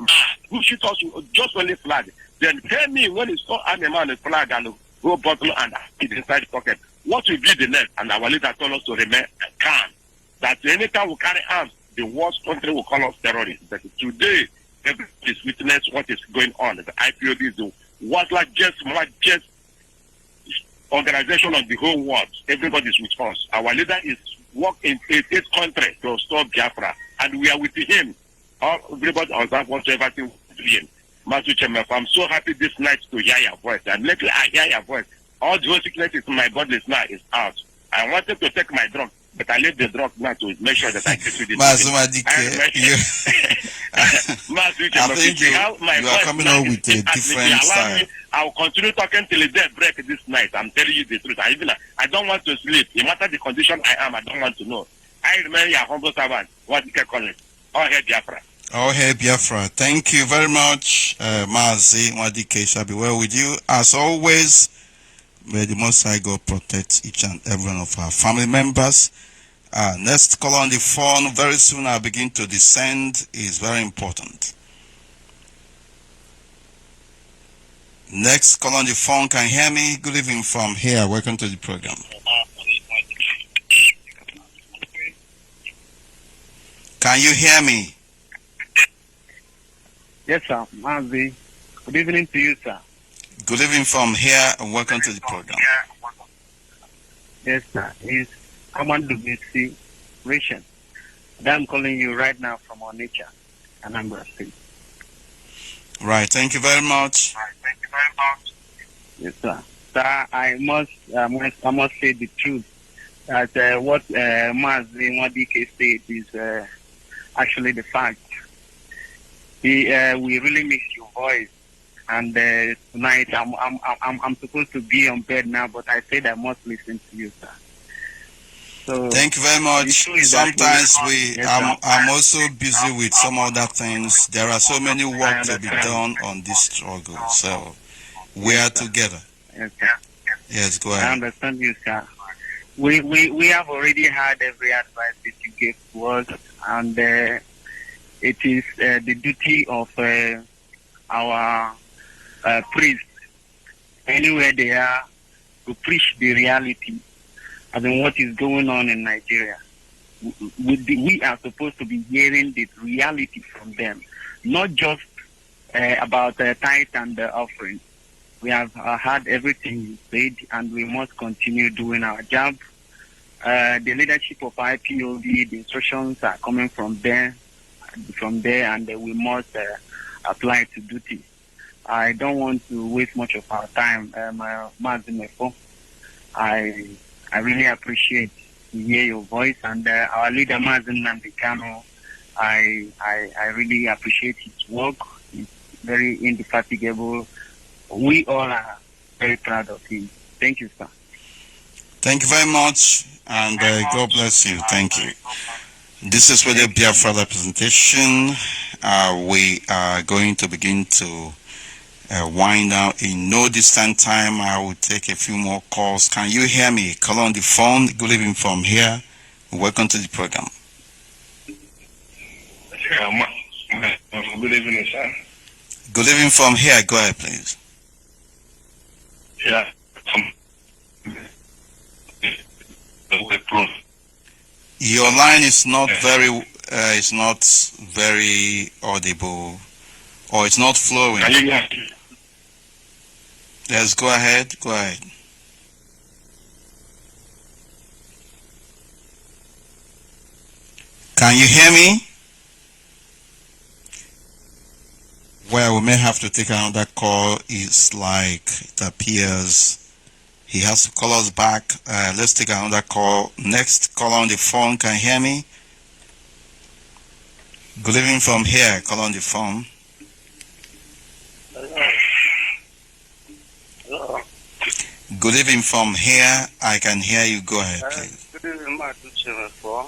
Who shoot us just only flag? Then tell me when it's stone army man a flag and go bottle and it inside pocket. What will be the next? And our leader told us to remain calm. That anytime we carry arms, the worst country will call us terrorists. But today, everybody is witness what is going on. The IPOB is the largest organization of the whole world. Everybody is with us. Our leader is working in 8 countries to stop Biafra, and we are with him. Everybody observe whatever thing we're doing. Mazi, I'm so happy this night to hear your voice. And lately I hear your voice. All the sickness in my body now is out. I wanted to take my drug, but I left the drug now to make sure that I get to this. I think you are coming out with a different style. I will continue talking till the day break this night. I'm telling you the truth. I don't want to sleep. No matter the condition I am, I don't want to know. I remain your humble servant. What you can call it? All hail Biafra. All hail Biafra. Thank you very much, Mazi. Wadike shall be well with you. As always, may the Most High God protect each and every one of our family members. Next call on the phone. Very soon I'll begin to descend. Is very important. Next call on the phone. Can you hear me? Good evening from here. Welcome to the program. Can you hear me? Yes, sir. Mazi. Good evening to you, sir. Good evening from here and welcome to the program. Yes, sir. It's Command WC Ration. I'm calling you right now from Onitsha, Anambra State. Right. Thank you very much. Yes, sir. Sir, I must say the truth that what Mazi Wadike said is actually the fact. We really miss your voice, and tonight I'm supposed to be on bed now, but I said I must listen to you, sir. So thank you very much. Sometimes I'm also busy with some other things. There are so many work to be done on this struggle, so we are together. Yes, sir. Yes, go ahead. I understand you, sir. We have already had every advice that you gave to us, and it is the duty of our priests, anywhere they are, to preach the reality of what is going on in Nigeria. We are supposed to be hearing the reality from them, not just about the tithe and the offering. We have heard everything you said, and we must continue doing our job. The leadership of IPOB, the instructions are coming from there, and we must apply to duty. I don't want to waste much of our time, Mazi Mefor. I really appreciate to hear your voice, and our leader Mazi Nnamdi. I really appreciate his work. It's very indefatigable. We all are very proud of him. Thank you, sir. Thank you very much, and God bless you. Thank you. This is with the Biafra representation. We are going to begin to wind down in no distant time. I will take a few more calls. Can you hear me? Call on the phone. Good evening from here. Welcome to the program. Good evening, sir. Good evening from here. Go ahead, please. Yeah. Your line is not very audible, or it's not flowing. Can you hear me? Yes, go ahead. Go ahead. Can you hear me? Well, we may have to take another call. It's like it appears he has to call us back. Let's take another call. Next call on the phone. Can you hear me? Good evening from here. Call on the phone. Hello. Good evening from here. I can hear you. Go ahead, please. Good evening, Uche Mefor.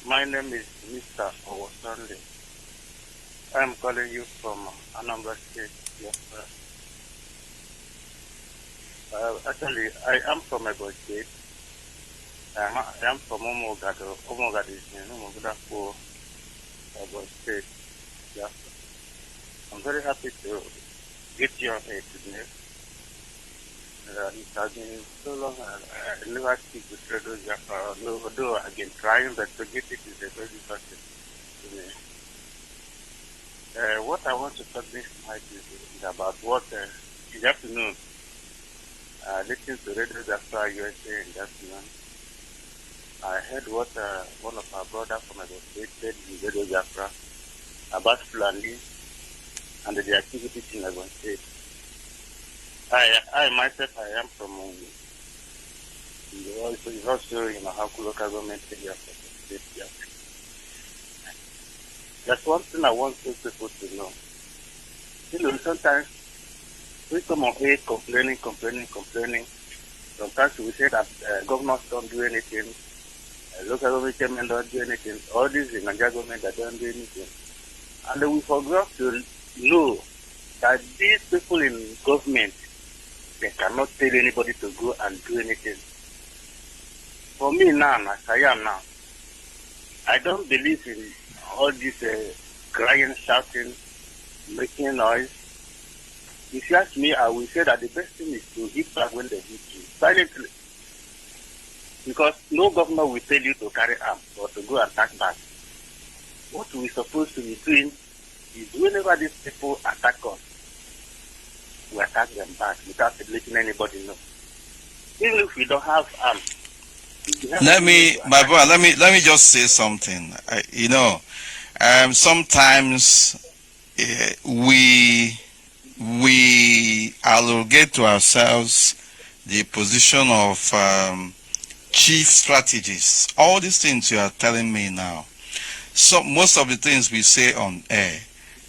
My name is Mr. Owosonde. I'm calling you from Anambra State. Biafra. Actually, I am from Ipob State. I am from Omogado. Omogado is in Omogado, Ipob State. Biafra. I'm very happy to get your aid today. It has been so long. I never speak with Radio Biafra, although I've been trying, but to get it is a very difficult to me. What I want to talk this night is about what in the afternoon. Listening to Radio Biafra USA in the afternoon, I heard what one of our brothers from the state said in Radio Biafra about Fulani and the activities in Lagos State. I myself, I am from also Haku local government area of the state. That's one thing I want people to know. Sometimes we come on here complaining. Sometimes we say that governors don't do anything, local government chairmen don't do anything, all these in Nigeria government that don't do anything. And we forgot to know that these people in government, they cannot tell anybody to go and do anything. For me now, as I am now, I don't believe in all this crying, shouting, making noise. If you ask me, I will say that the best thing is to hit back when they hit you, silently. Because no governor will tell you to carry arms or to go attack back. What we're supposed to be doing is whenever these people attack us, we attack them back without letting anybody know. Even if we don't have arms. Let me just say something. Sometimes we allocate to ourselves the position of chief strategist. All these things you are telling me now. So most of the things we say on air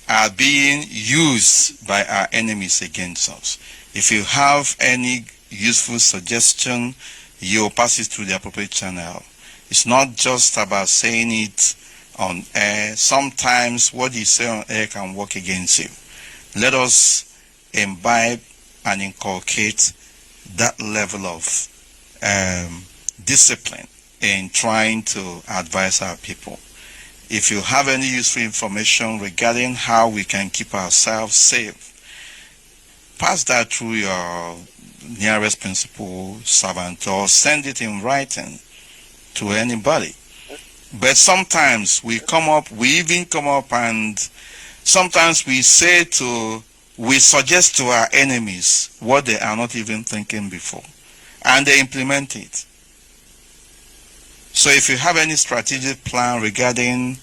are being used by our enemies against us. If you have any useful suggestion, you pass it through the appropriate channel. It's not just about saying it on air. Sometimes what you say on air can work against you. Let us imbibe and inculcate that level of discipline in trying to advise our people. If you have any useful information regarding how we can keep ourselves safe, pass that through your nearest principal servant or send it in writing to anybody. But sometimes we even come up and sometimes we suggest to our enemies what they are not even thinking before, and they implement it. So if you have any strategic plan regarding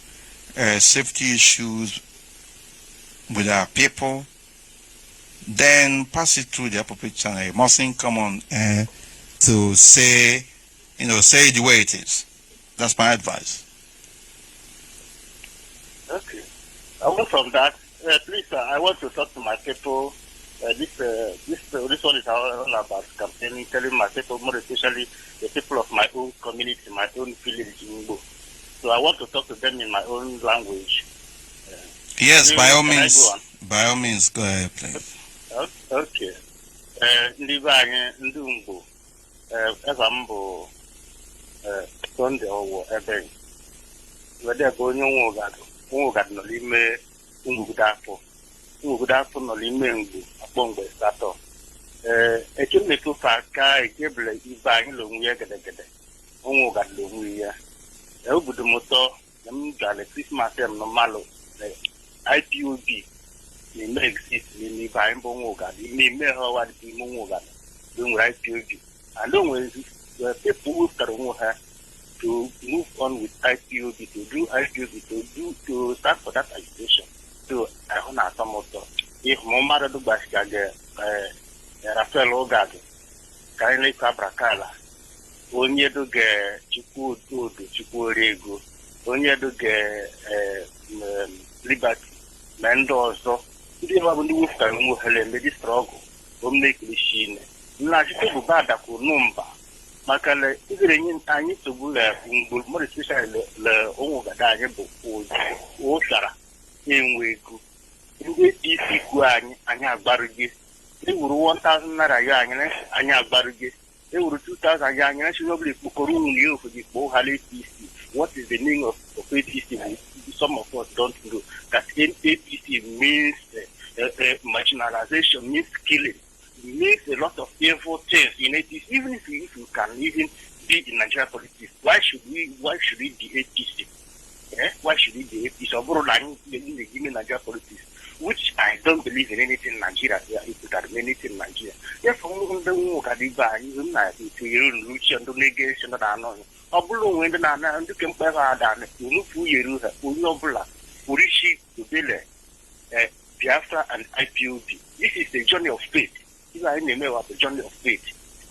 safety issues with our people, then pass it through the appropriate channel. You mustn't come on air to say it the way it is. That's my advice. Okay. Away from that, please, I want to talk to my people. This one is all about campaigning, telling my people, more especially the people of my own community, my own village in Igbo. So I want to talk to them in my own language. Yes, by all means, go ahead, please. Okay. Ndị be anyị ndị Igbo ebe m bụ Sunday ọwụ ebe wede bụ onye nwe ụgadu nọ n'ime ngwugide afọ nọ n'ime mgbu akpọ mgbe satọ ekemetufa aka ekebele ibe anyị lonwe ya gedegede onwe ụgadu lonwe ya obodo m ụtọ na m gara Christmas m nọmalụ IPOB n'ime exist n'ime ibe anyị bụ onwe ụgadu n'ime ha ọwa dị ime onwe ụgadu nwere IPOB and onwe people who start onwe ha to move on with IPOB, to start for that agitation. So I want to some of if Momara do Bascaga, Rafael Ogado, kindly Cabrakala, onye do get Chiku do Chiku Rego, onye do get Liberty, Mendoza, you have a new family who this struggle, who make machine. National Bada Kunumba. Makale igrenyin anyị togbu ngul more especially le onwo gada anyị bụ osara enwe ego ndị isi ku anyị agbarụge ewuru 1000 naira ya anyị agbarụge ewuru 2000 ya anyị shi obli kpokoro unu yo for the APC. What is the meaning of APC? Some of us don't know that APC means marginalization, means killing. Makes a lot of evil things in it. Even if you can even be in Nigeria politics, why should it be APC? Why should it be APC? Or in Nigeria politics, which I don't believe in anything in Nigeria. It could have anything in Nigeria. Therefore, the work at the bar, even like to your illusion, the negation that I know. Obulu when the Nana and the Kemper done, you look who you have, Uyobula, Urishi, Ubele, Biafra, and IPOB. This is the journey of faith. I name of the journey of faith.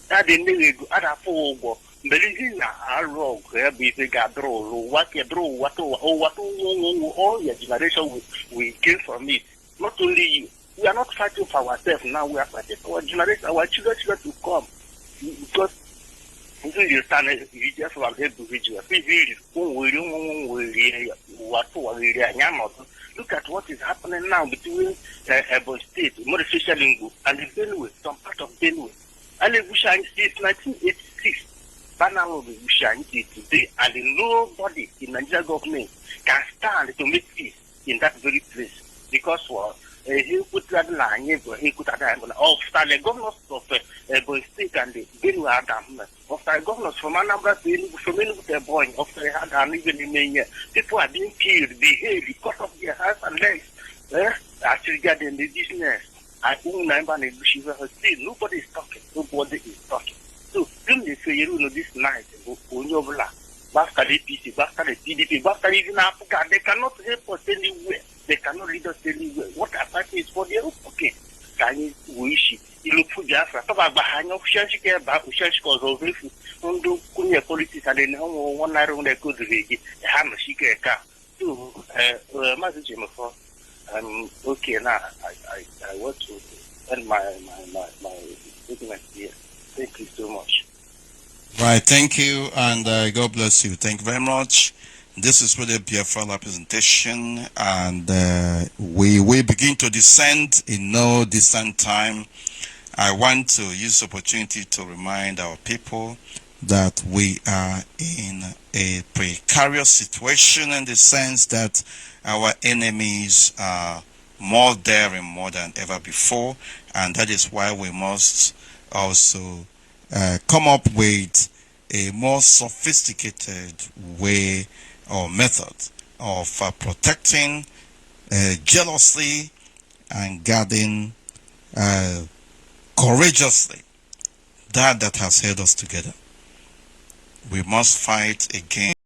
That the name at a four, believing a rogue, be the gadro, what you draw, what all your generation we gain from it. Not only you. We are not fighting for ourselves now, we are fighting for our generation, our children to come. Because you stand you just want to individual. Look at what is happening now between Ebon State, more especially and the Benue, some part of Benue. And since 1986, Banana today, and nobody in Nigeria government can stand to make peace in that very place. Because he put that line, he put that line of the governors of Ebonyi State and the Benue Adam, of the governors from Anambra from the boy, of the Adam, even in people are being killed, behaved because of their hands and legs. Actually, getting the business. I own number and still nobody is talking. Nobody is talking. So, don't say you know this night, after the PC, after the PDP, after even Africa, they cannot help us anywhere. They cannot lead us anywhere. What apart is for their own pocket. Can you wish it? You look for Biafra. Talk about behind of Shanshika, about Shanshika, or if you do Kunya politics and then one night on the good regi, a hammer shika car. So, Mazi Mefor, okay now. I want to end my statement here. Thank you so much. Right, thank you, and God bless you. Thank you very much. This is really a Biafra representation, and we will begin to descend in no distant time. I want to use the opportunity to remind our people that we are in a precarious situation in the sense that our enemies are more daring more than ever before, and that is why we must also come up with a more sophisticated way or method of protecting jealously and guarding courageously that has held us together. We must fight against